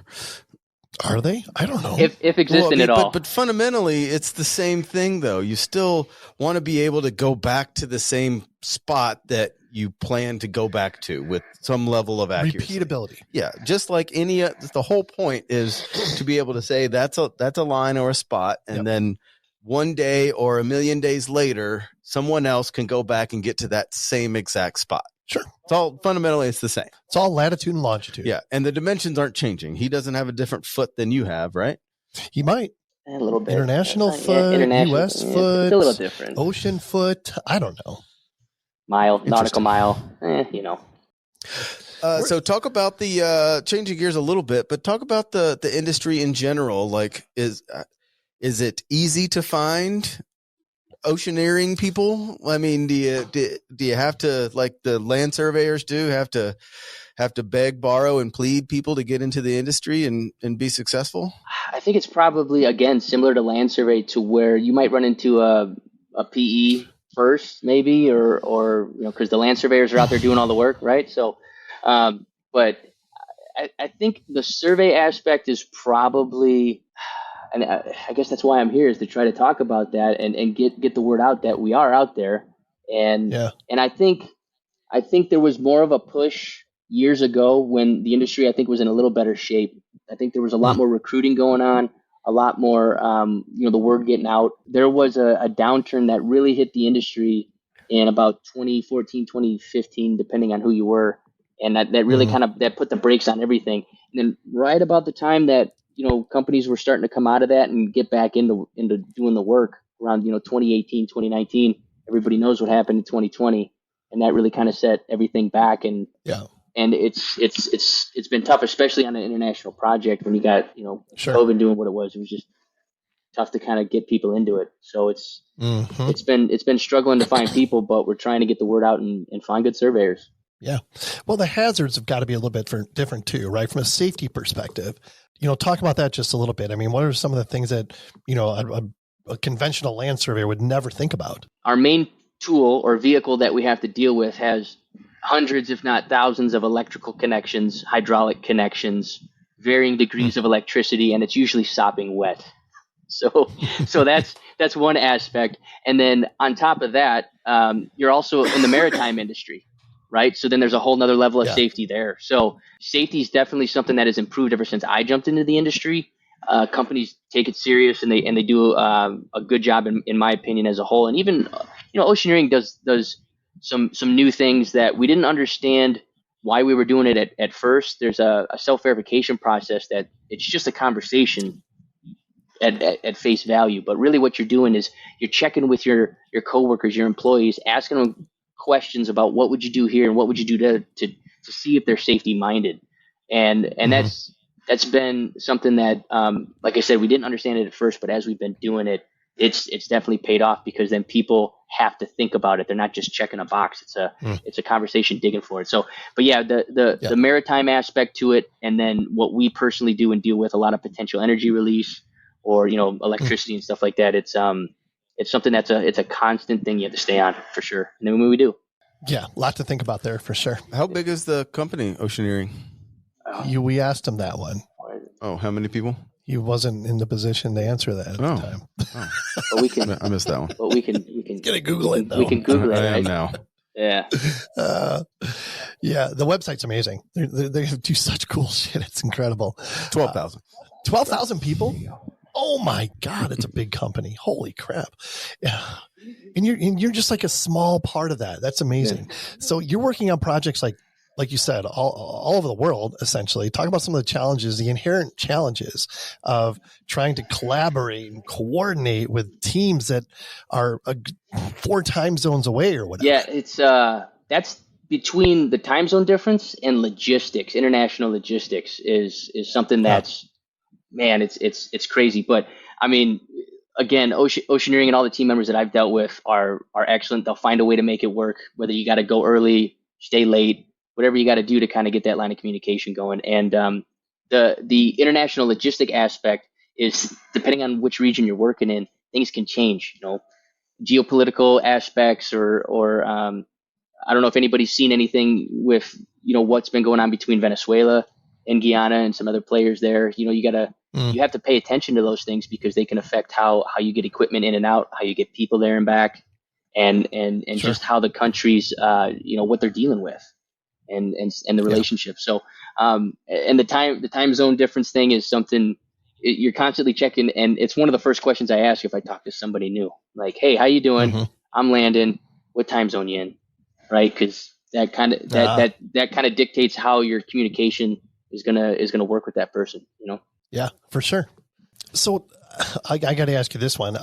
Are they? I don't know. If existing at all. But fundamentally, it's the same thing, though. You still want to be able to go back to the same spot that you plan to go back to with some level of accuracy. Repeatability. Yeah, just like the whole point is to be able to say that's a line or a spot, and then one day or a million days later, someone else can go back and get to that same exact spot. Sure. It's the same. It's all latitude and longitude. Yeah. And the dimensions aren't changing. He doesn't have a different foot than you have, right? He might. A little bit. International foot, US foot. It's a little different. Ocean foot. I don't know. Nautical mile. So talk about the changing gears a little bit, but talk about the industry in general. Like, is it easy to find oceaneering people? I mean, do you have to, like the land surveyors do, have to beg, borrow, and plead people to get into the industry and be successful? I think it's probably, again, similar to land survey, to where you might run into a PE first, maybe, or because the land surveyors are out there doing all the work, right? So, but I think the survey aspect is probably, and I guess that's why I'm here, is to try to talk about that and get the word out that we are out there. And and I think there was more of a push years ago when the industry, I think, was in a little better shape. I think there was a lot more recruiting going on, a lot more, the word getting out. There was a downturn that really hit the industry in about 2014, 2015, depending on who you were. And that really that put the brakes on everything. And then right about the time that, companies were starting to come out of that and get back into doing the work around, 2018, 2019, everybody knows what happened in 2020. And that really kind of set everything back. And it's been tough, especially on an international project when you got, COVID doing what it was. It was just tough to kind of get people into it. So it's been struggling to find people, but we're trying to get the word out and find good surveyors. Yeah. Well, the hazards have got to be a little bit different too, right? From a safety perspective, talk about that just a little bit. I mean, what are some of the things that, a conventional land surveyor would never think about? Our main tool or vehicle that we have to deal with has hundreds, if not thousands, of electrical connections, hydraulic connections, varying degrees of electricity, and it's usually sopping wet. So that's one aspect. And then on top of that, you're also in the maritime industry, right? So then there's a whole nother level of safety there. So safety is definitely something that has improved ever since I jumped into the industry. Companies take it serious and they do a good job in my opinion as a whole. And even, Oceaneering does some new things that we didn't understand why we were doing it at first. There's a self-verification process that it's just a conversation at face value, but really what you're doing is you're checking with your coworkers, your employees, asking them questions about what would you do here and what would you do to see if they're safety minded. And that's been something that, like I said, we didn't understand it at first, but as we've been doing it, it's definitely paid off, because then people have to think about it. They're not just checking a box. It's a conversation digging for it. So, but yeah, the maritime aspect to it, and then what we personally do and deal with, a lot of potential energy release or, electricity and stuff like that. It's something it's a constant thing you have to stay on for sure. And then we do. Yeah. A lot to think about there for sure. How big is the company, Oceaneering? We asked him that one. Oh, how many people? He wasn't in the position to answer that at the time. Oh. But we can. I missed that one. But we can. Get to Google it. Though. We can Google it. I right? am now. Yeah. The website's amazing. They do such cool shit. It's incredible. 12,000. 12,000 people. Oh my God, it's a big company. Holy crap. Yeah. And you're just like a small part of that. That's amazing. Yeah. So you're working on projects like you said, all over the world, essentially. Talk about some of the challenges, the inherent challenges of trying to collaborate and coordinate with teams that are 4 time zones away or whatever. Yeah, it's that's between the time zone difference and logistics. International logistics is something that's man, it's crazy. But I mean, again, Oceaneering and all the team members that I've dealt with are excellent. They'll find a way to make it work, whether you got to go early, stay late, whatever you got to do to kind of get that line of communication going. And the international logistic aspect is, depending on which region you're working in, things can change. Geopolitical aspects, or I don't know if anybody's seen anything with what's been going on between Venezuela and Guyana and some other players there. You have to pay attention to those things, because they can affect how you get equipment in and out, how you get people there and back, and sure. Just how the countries what they're dealing with. And the relationship. So, and the time zone difference thing is something you're constantly checking. And it's one of the first questions I ask if I talk to somebody new, like, hey, how you doing? Mm-hmm. I'm Landon. What time zone you in? Right. Cause that kind of dictates how your communication is going to work with that person, Yeah, for sure. So I got to ask you this one.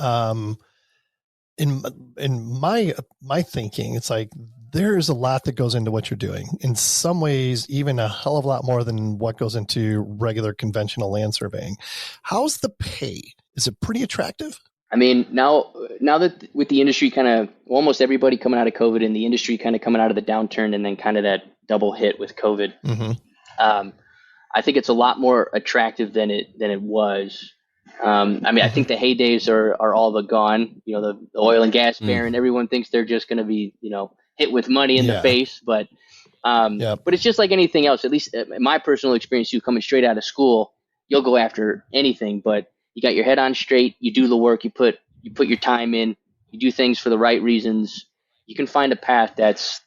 In my thinking, it's like, there's a lot that goes into what you're doing. In some ways, even a hell of a lot more than what goes into regular conventional land surveying. How's the pay? Is it pretty attractive? I mean, now that with the industry kind of almost everybody coming out of COVID and the industry kind of coming out of the downturn and then kind of that double hit with COVID, I think it's a lot more attractive than it was. I mean, I think the heydays are all but gone. You know, the oil and gas baron, everyone thinks they're just going to be, hit with money in the face. But but it's just like anything else, at least in my personal experience, you coming straight out of school, you'll go after anything, but you got your head on straight, you do the work, you put your time in, you do things for the right reasons, you can find a path that's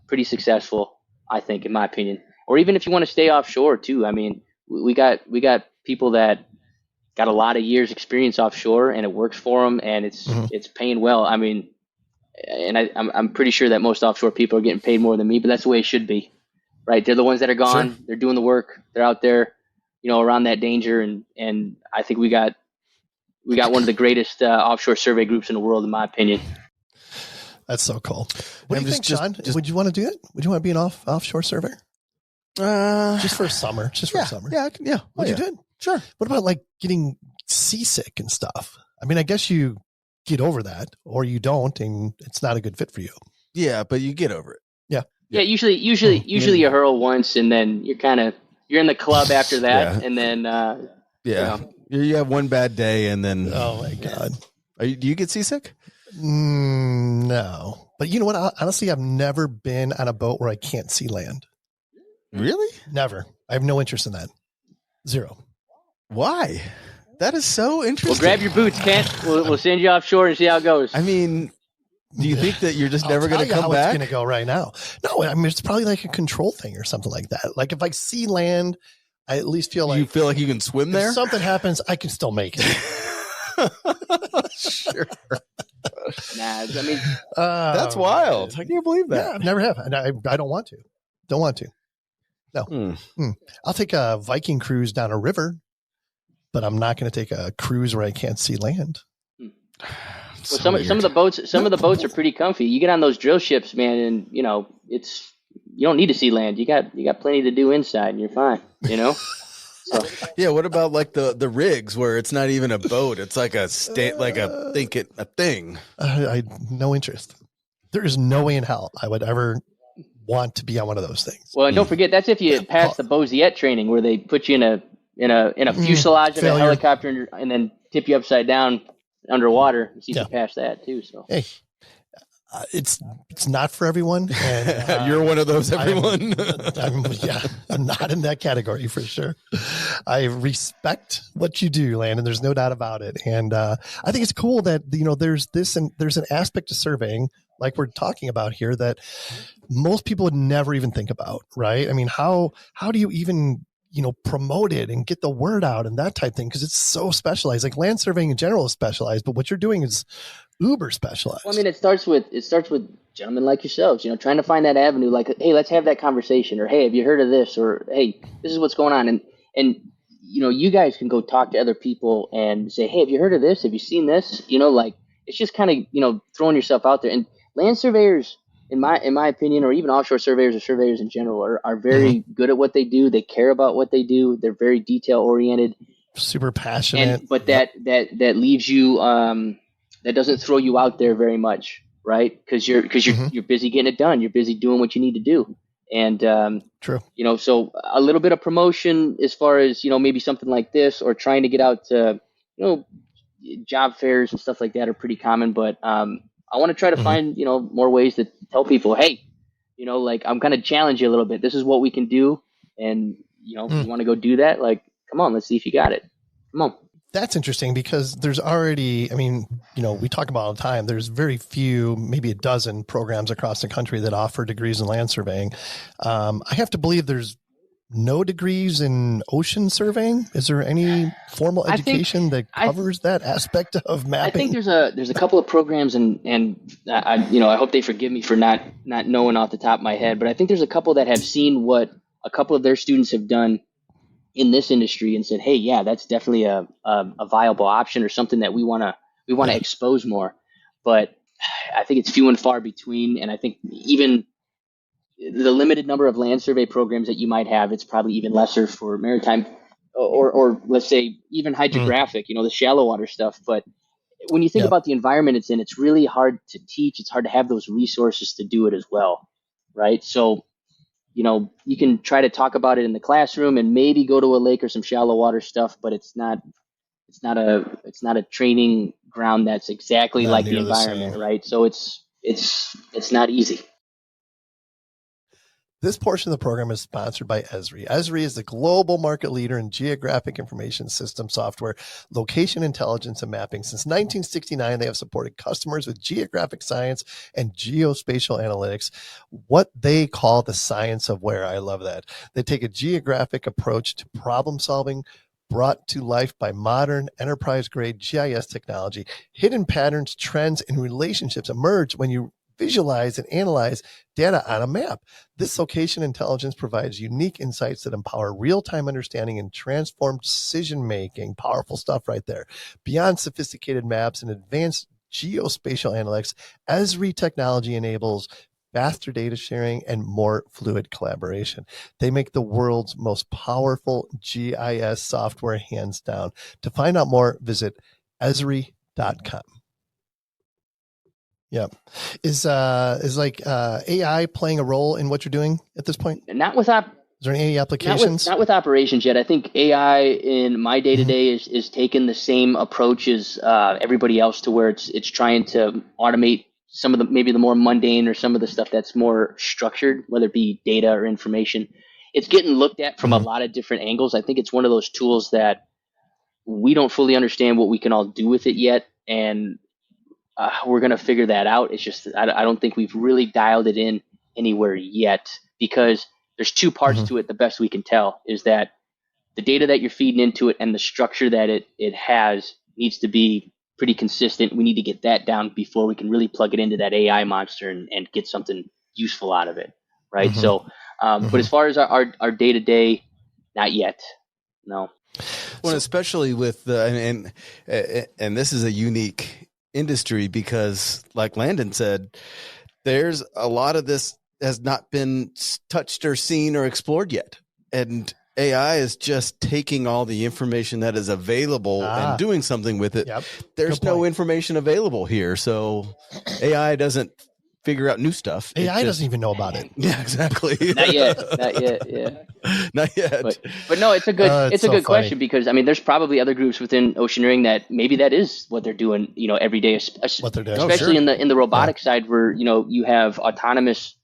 pretty successful, I think, in my opinion. Or even if you want to stay offshore too. I mean, we got people that got a lot of years experience offshore and it works for them and it's paying well. I mean, and I'm pretty sure that most offshore people are getting paid more than me, but that's the way it should be, right? They're the ones that are gone. Sure. They're doing the work. They're out there, around that danger. And I think we got one of the greatest offshore survey groups in the world, in my opinion. That's so cool. What do you think, John? Would you want to do it? Would you want to be an offshore surveyor? Just for a summer. Yeah. Would you do it? Sure. What about like getting seasick and stuff? I mean, I guess you get over that or you don't, and it's not a good fit for you. Yeah, but you get over it. Yeah. Yeah. Usually you hurl once and then you're in the club after that. And then, you have one bad day and then, oh my God. Do you get seasick? No, but you know what? Honestly, I've never been on a boat where I can't see land. Really? Never. I have no interest in that. Zero. Why? That is so interesting. Well, grab your boots, Kent. We'll send you offshore and see how it goes. I mean, do you think that you're just never going to come back? It's going to go right now. No, I mean, it's probably like a control thing or something like that. Like if I see land, I at least feel like... You feel like you can swim there? If something happens, I can still make it. Sure. Nah, I mean... that's wild. I can't believe that. Yeah, I've never have. And I don't want to. Don't want to. No. I'll take a Viking cruise down a river, but I'm not going to take a cruise where I can't see land. Well, some of the boats are pretty comfy. You get on those drill ships, man, and you don't need to see land. You got plenty to do inside, and you're fine. So. Yeah. What about like the rigs where it's not even a boat? It's like a thing. I no interest. There is no way in hell I would ever want to be on one of those things. Well, and don't forget, that's if you pass the Boziet training, where they put you in a fuselage of a helicopter and then tip you upside down underwater and see if you pass that too. So hey, it's not for everyone. And, you're one of those everyone. I'm not in that category for sure. I respect what you do, Landon. There's no doubt about it. And I think it's cool that there's an aspect to surveying, like we're talking about here, that most people would never even think about, right? I mean, how do you even promote it and get the word out and that type of thing? Because it's so specialized. Like land surveying in general is specialized, but what you're doing is uber specialized. Well, I mean, it starts with gentlemen like yourselves, trying to find that avenue. Like, hey, let's have that conversation, or hey, have you heard of this, or hey, this is what's going on, and you guys can go talk to other people and say, hey, have you heard of this? Have you seen this? Like it's just kind of throwing yourself out there. And land surveyors, in my opinion, or even offshore surveyors or surveyors in general, are very good at what they do. They care about what they do. They're very detail oriented, super passionate. But that leaves you that doesn't throw you out there very much, right? Because you're busy getting it done. You're busy doing what you need to do. And true. So a little bit of promotion as far as maybe something like this, or trying to get out to job fairs and stuff like that are pretty common. But I want to try to find, more ways to tell people, hey, like I'm going to challenge you a little bit. This is what we can do. And, if you want to go do that, like, come on, let's see if you got it. Come on. That's interesting because there's already, I mean, we talk about all the time, there's very few, maybe a dozen programs across the country that offer degrees in land surveying. I have to believe there's no degrees in ocean surveying. Is there any formal education that covers that aspect of mapping? I think there's a couple of programs, and I hope they forgive me for not knowing off the top of my head, but I think there's a couple that have seen what a couple of their students have done in this industry and said, hey, yeah, that's definitely a viable option, or something that we want to expose more. But I think it's few and far between, and I think even the limited number of land survey programs that you might have, it's probably even lesser for maritime or let's say even hydrographic, the shallow water stuff. But when you think about the environment it's in, it's really hard to teach. It's hard to have those resources to do it as well, right? So, you can try to talk about it in the classroom and maybe go to a lake or some shallow water stuff, but it's not it's not a training ground that's exactly Not like the near the environment, same. right? So it's not easy. This portion of the program is sponsored by Esri. Esri is the global market leader in geographic information system software, location intelligence, and mapping. Since 1969, they have supported customers with geographic science and geospatial analytics, what they call the science of where. I love that. They take a geographic approach to problem solving, brought to life by modern enterprise-grade GIS technology. Hidden patterns, trends, and relationships emerge when you visualize and analyze data on a map. This location intelligence provides unique insights that empower real-time understanding and transformed decision-making. Powerful stuff right there. Beyond sophisticated maps and advanced geospatial analytics, Esri technology enables faster data sharing and more fluid collaboration. They make the world's most powerful GIS software, hands down. To find out more, visit Esri.com. Yeah. Is like AI playing a role in what you're doing at this point? Not with Is there any applications? not with operations yet. I think AI in my day to day is taking the same approach as everybody else, to where it's trying to automate some of the maybe the more mundane or some of the stuff that's more structured, whether it be data or information. It's getting looked at from a lot of different angles. I think it's one of those tools that we don't fully understand what we can all do with it yet, and we're going to figure that out. It's just I don't think we've really dialed it in anywhere yet, because there's two parts to it. The best we can tell is that the data that you're feeding into it and the structure that it has needs to be pretty consistent. We need to get that down before we can really plug it into that AI monster and get something useful out of it, right? So, but as far as our day to day, not yet. No. Well, especially with the and this is a unique industry, because like Landon said, there's a lot of this has not been touched or seen or explored yet, and AI is just taking all the information that is available and doing something with it. There's no information available here, so AI doesn't figure out new stuff. AI doesn't even know about it. Yeah, exactly. Not yet. Yeah. Not yet. But no, it's a good it's so good funny. question, because I mean, there's probably other groups within Oceaneering that maybe that is what they're doing, every day, What they're doing. especially in the robotic side, where you have autonomous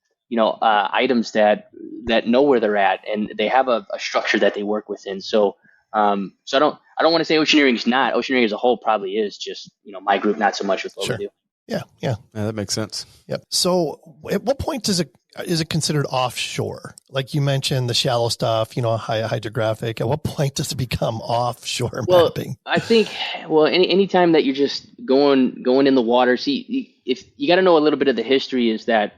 items that know where they're at, and they have a structure that they work within. So I don't want to say Oceaneering as a whole probably is, just my group not so much with what we do. Yeah, that makes sense. Yep. So at what point is it considered offshore? Like you mentioned the shallow stuff, high hydrographic. At what point does it become offshore mapping? I think, any time that you're just going in the water, see, if you got to know a little bit of the history, is that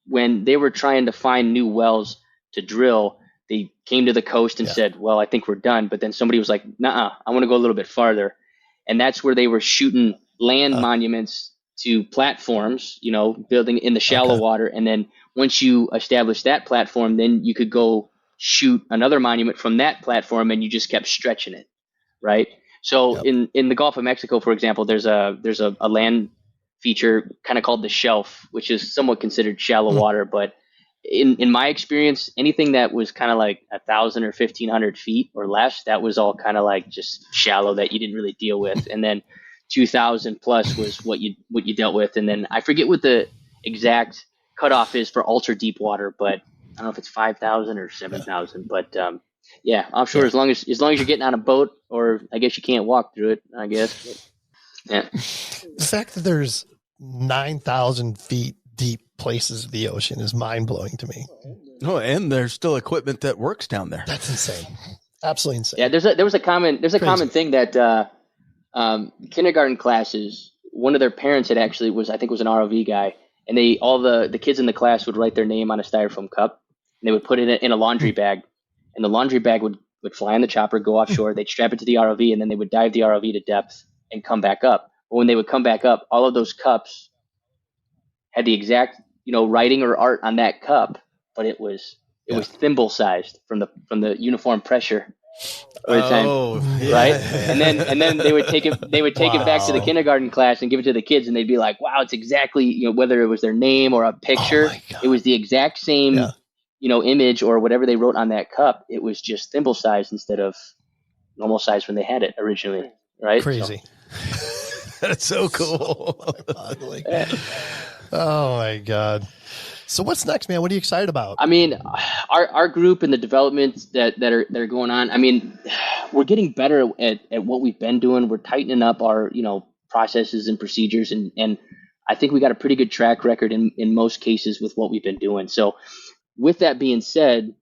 when they were trying to find new wells to drill, they came to the coast and said, well, I think we're done. But then somebody was like, nah, I want to go a little bit farther. And that's where they were shooting land monuments to platforms, building in the shallow water. And then once you establish that platform, then you could go shoot another monument from that platform, and you just kept stretching it, right? So in the Gulf of Mexico, for example, there's a land feature kind of called the shelf, which is somewhat considered shallow water. But in my experience, anything that was kind of like 1,000 or 1,500 feet or less, that was all kind of like just shallow that you didn't really deal with. And then 2,000 plus was what you dealt with. And then I forget what the exact cutoff is for ultra deep water, but I don't know if it's 5,000 or 7,000. But offshore, as long as you're getting on a boat, or I guess you can't walk through it, I guess. But, the fact that there's 9,000 feet deep places of the ocean is mind blowing to me. Oh, and there's still equipment that works down there. That's insane. Absolutely insane. Yeah, there was a common thing that kindergarten classes, one of their parents had actually was an ROV guy, and all the kids in the class would write their name on a styrofoam cup, and they would put it in a laundry bag, and the laundry bag would fly on the chopper, go offshore, they'd strap it to the ROV, and then they would dive the ROV to depth and come back up. But when they would come back up, all of those cups had the exact writing or art on that cup, but it was thimble sized from the uniform pressure over time, right? And then they would take it back to the kindergarten class and give it to the kids, and they'd be like, wow, it's exactly whether it was their name or a picture, it was the exact same image or whatever they wrote on that cup. It was just thimble sized instead of normal size when they had it originally. right? Crazy. That's so cool. Oh my God. So what's next, man? What are you excited about? I mean, our group and the developments that are going on. I mean, we're getting better at what we've been doing. We're tightening up our processes and procedures, and I think we got a pretty good track record in most cases with what we've been doing. So, with that being said,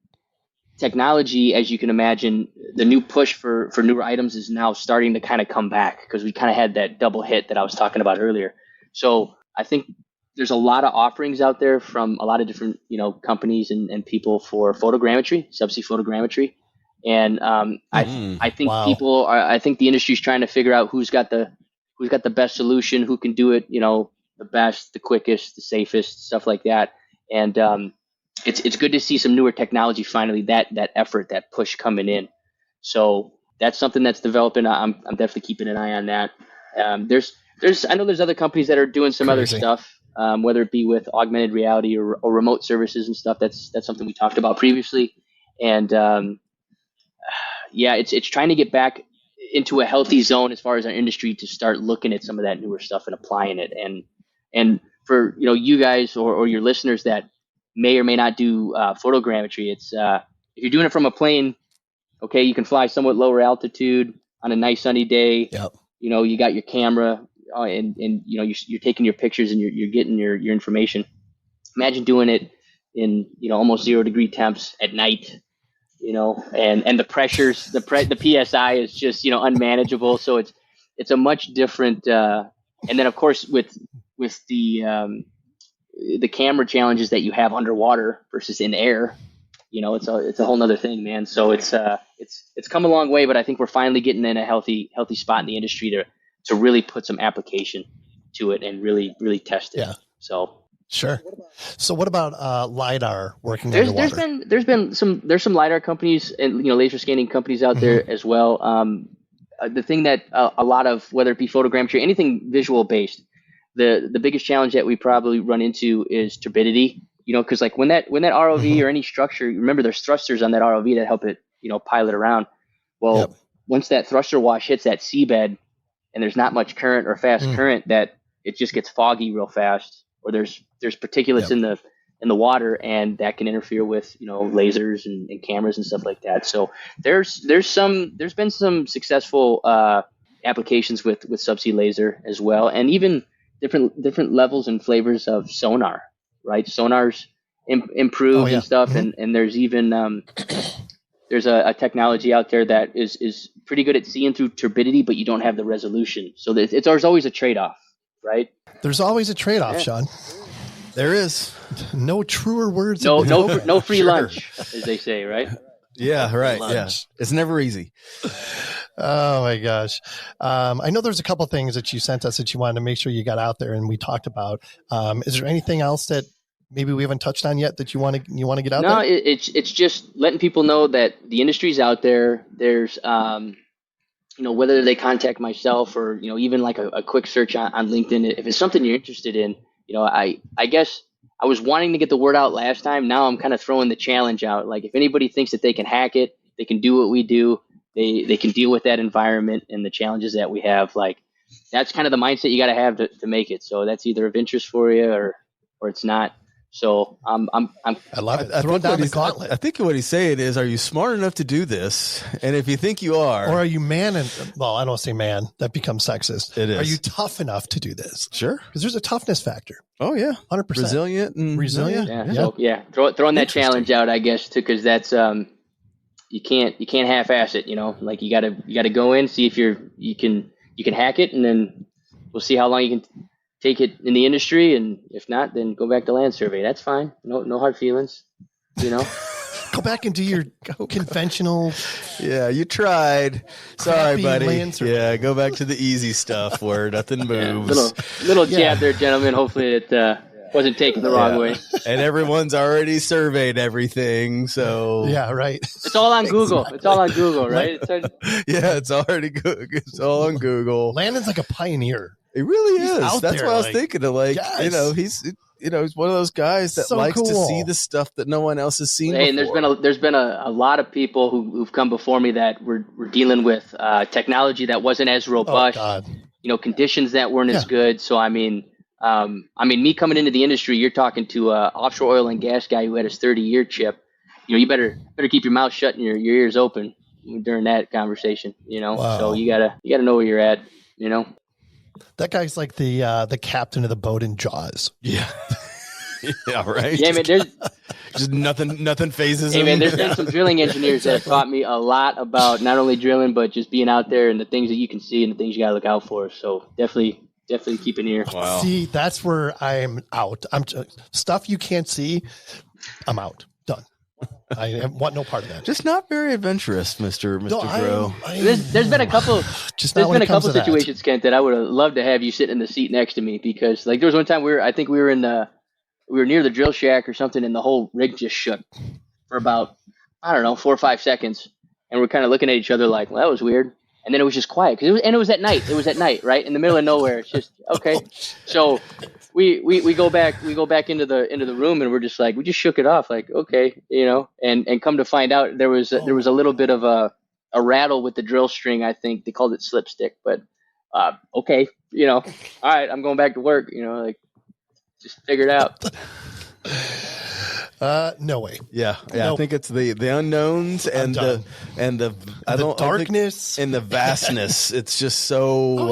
technology, as you can imagine, the new push for newer items is now starting to kind of come back because we kind of had that double hit that I was talking about earlier. So I think there's a lot of offerings out there from a lot of different companies and people for photogrammetry, subsea photogrammetry, and I think Wow. I think the industry is trying to figure out who's got the best solution, who can do it, the best, the quickest, the safest, stuff like that, and it's good to see some newer technology finally, that effort, that push coming in. So that's something that's developing. I'm definitely keeping an eye on that. There's I know there's other companies that are doing some other Crazy. stuff, whether it be with augmented reality or remote services and stuff. That's something we talked about previously, and yeah, it's trying to get back into a healthy zone as far as our industry to start looking at some of that newer stuff and applying it. And for you guys or your listeners that may or may not do photogrammetry, it's if you're doing it from a plane, okay, you can fly somewhat lower altitude on a nice sunny day. Yep. You got your camera, and you're taking your pictures and you're getting your information. Imagine doing it in almost 0-degree temps at night. And the pressures, the PSI is just unmanageable. So it's a much different. And then of course with the camera challenges that you have underwater versus in air, it's a whole nother thing, man. So it's come a long way, but I think we're finally getting in a healthy spot in the industry to really put some application to it and really test it. Yeah. So. Sure. So what about LiDAR working There's underwater? there's some LiDAR companies and laser scanning companies out there as well. The thing that a lot of, whether it be photogrammetry, anything visual based, the biggest challenge that we probably run into is turbidity. Because like when that ROV or any structure, remember there's thrusters on that ROV that help it pilot around. Well, once that thruster wash hits that seabed and there's not much current or fast current, that it just gets foggy real fast, or there's particulates in the water, and that can interfere with lasers and cameras and stuff like that. So there's been some successful applications with subsea laser as well, and even different levels and flavors of sonar, right? Sonars improved and stuff, and there's even there's a technology out there that is pretty good at seeing through turbidity, but you don't have the resolution. So there's always a trade-off, right? There's always a trade-off, Sean. There is. No truer words. No free lunch, as they say, right? Yeah, right. Yeah, it's never easy. Oh my gosh. I know there's a couple things that you sent us that you wanted to make sure you got out there and we talked about. Is there anything else that maybe we haven't touched on yet that you want to get out there? No, it's just letting people know that the industry's out there. There's whether they contact myself or even like a quick search on LinkedIn, if it's something you're interested in. I guess I was wanting to get the word out last time. Now I'm kind of throwing the challenge out. Like if anybody thinks that they can hack it, they can do what we do. They can deal with that environment and the challenges that we have. Like that's kind of the mindset you got to have to make it. So that's either of interest for you or it's not. So I love it. Throw down the gauntlet. I think what he's saying is, are you smart enough to do this? And if you think you are, or are you well, I don't say man, that becomes sexist. It is. Are you tough enough to do this? Sure. Because there's a toughness factor. Oh yeah. 100%. Resilient. Yeah. So throwing that challenge out, I guess, too, because that's, you can't half-ass it, like you gotta go in, see if you can hack it, and then we'll see how long you can take it in the industry, and if not, then go back to land survey. That's fine. No hard feelings, Go back and do your conventional. Yeah, you tried. Sorry, buddy. Yeah, go back to the easy stuff where nothing moves. Little jab there, gentlemen. Hopefully it wasn't taken the wrong way. And everyone's already surveyed everything, so yeah, right. It's all on Google. It's all on Google, right? It's already good. It's all on Google. Landon's like a pioneer. It really He's is. out That's there, what I was thinking of. Like, yes. he's one of those guys that So likes to cool. see the stuff that no one else has seen Hey, and before. there's been a lot of people who've come before me that were dealing with technology that wasn't as Oh robust, God. Conditions that weren't as Yeah. good. So me coming into the industry, you're talking to a offshore oil and gas guy who had his 30-year chip. You better keep your mouth shut and your ears open during that conversation. Wow. So you gotta know where you're at. That guy's like the captain of the boat in Jaws. Yeah. Yeah, right. Yeah, man. There's Just nothing phases Hey him. man, there's been some drilling engineers that have taught me a lot about not only drilling but just being out there and the things that you can see and the things you gotta look out for. So definitely keep an ear. Wow. See, that's where I'm out. Stuff you can't see. I'm out. Done. I want no part of that. Just not very adventurous, Mr. Grow. There's been a couple Just there's not when been a it comes couple to that. situations, Kent, that I would have loved to have you sit in the seat next to me because like there was one time we were near the drill shack or something and the whole rig just shook for about, I don't know, 4 or 5 seconds. And we're kind of looking at each other like, well, that was weird. And then it was just quiet because it was at night. It was at night, right? In the middle of nowhere. It's just, okay. So we go back into the room and we're just like, we just shook it off. Like, okay, and come to find out there was a little bit of a rattle with the drill string. I think they called it slipstick, but okay, all right, I'm going back to work, like just figure it out. No way. Yeah. Nope. I think it's the unknowns and the darkness and the vastness. It's just so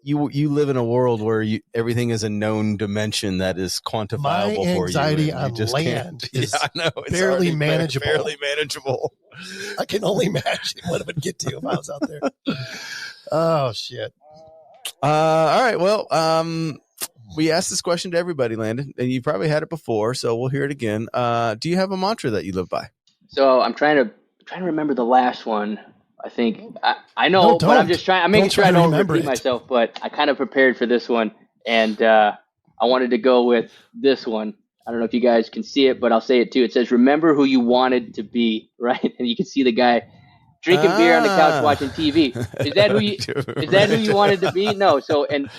you live in a world where everything is a known dimension that is quantifiable My for you. anxiety and on you just land can't. is I know, it's barely already manageable. Barely manageable. I can only imagine what it would get to if I was out there. Oh shit. All right. Well, we asked this question to everybody, Landon, and you probably had it before, so we'll hear it again. Do you have a mantra that you live by? So I'm trying to remember the last one. I think I know, No, but I'm just trying. I'm making sure I don't repeat it. myself. But I kind of prepared for this one, and I wanted to go with this one. I don't know if you guys can see it, but I'll say it too. It says, "Remember who you wanted to be," right? And you can see the guy drinking beer on the couch watching TV. Is that who you wanted to be? No. So and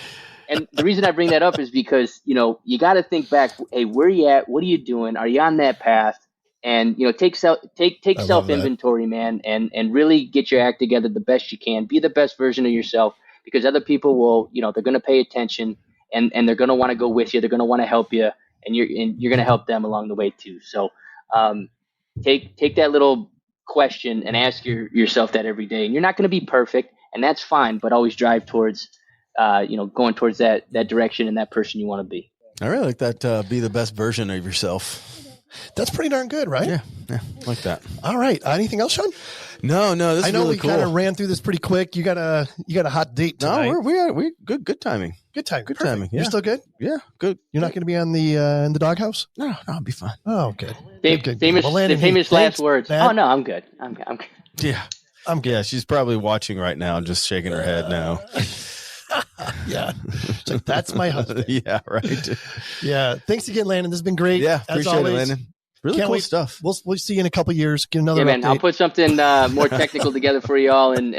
the reason I bring that up is because you got to think back. Hey, where are you at? What are you doing? Are you on that path? And take self inventory, man, and really get your act together the best you can. Be the best version of yourself because other people will, they're going to pay attention and they're going to want to go with you. They're going to want to help you, and you're going to help them along the way too. So take that little question and ask yourself that every day. And you're not going to be perfect, and that's fine. But always drive towards going towards that direction and that person you want to be. I really like that. Be the best version of yourself. That's pretty darn good, right? Yeah, like that. All right. Anything else, Sean? No. This I know is really we cool. kind of ran through this pretty quick. You got a hot date tonight. No, we good timing. Good time. Good Perfect. timing. Yeah. You're still good? Yeah, good. You're not going to be on the in the doghouse? No, I'll be fine. Oh, good. Famous Well, Landon, famous hey, last thanks, words. man. Oh no, I'm good. I'm good. Yeah, I'm good. Yeah, she's probably watching right now, just shaking her head now. Yeah. It's like, that's my husband. Yeah, right. Yeah. Thanks again, Landon. This has been great. Yeah, As appreciate always. it, Landon. Really Can't cool wait. stuff. We'll see you in a couple years. Get another Yeah, man. update. I'll put something more technical together for you all, and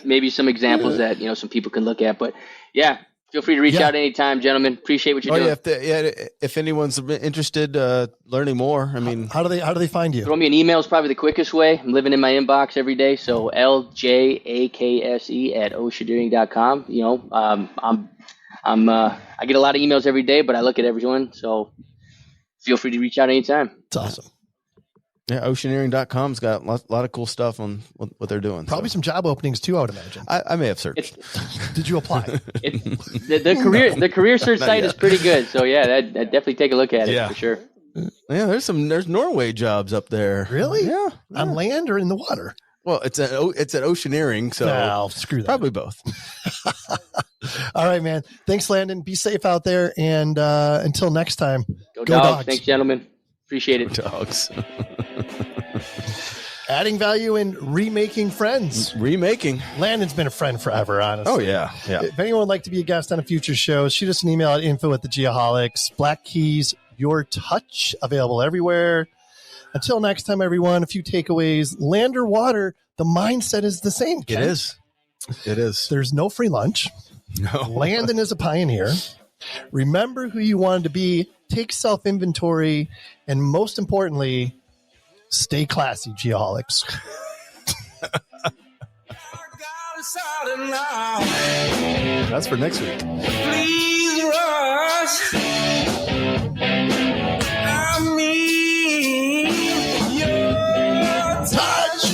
maybe some examples that some people can look at. But yeah, feel free to reach out anytime, gentlemen. Appreciate what you're doing. If anyone's interested, learning more, I mean, how do they find you? Throw me an email is probably the quickest way. I'm living in my inbox every day, so ljakse@oceaneering.com. I get a lot of emails every day, but I look at everyone, so feel free to reach out anytime. It's awesome. Yeah, Oceaneering.com's got a lot of cool stuff on what they're doing. Probably some job openings too, I would imagine. I may have searched. Did you apply? The career search site is pretty good, so yeah, that definitely take a look at it for sure. Yeah, there's Norway jobs up there. Really? Yeah. On land or in the water? Well, it's at Oceaneering, so no, screw that. Probably both. All right, man. Thanks, Landon. Be safe out there, and until next time, go dogs. Thanks, gentlemen. Appreciate it. Go dogs. Adding value and remaking friends. Remaking. Landon's been a friend forever, honestly. Oh, yeah. If anyone would like to be a guest on a future show, shoot us an email at info@thegeoholics. Black Keys, Your Touch, available everywhere. Until next time, everyone, a few takeaways. Land or water, the mindset is the same. Ken. It is. There's no free lunch. No. Landon is a pioneer. Remember who you wanted to be, take self-inventory, and most importantly, stay classy, geoholics. That's for next week. Please rush. I mean, your touch.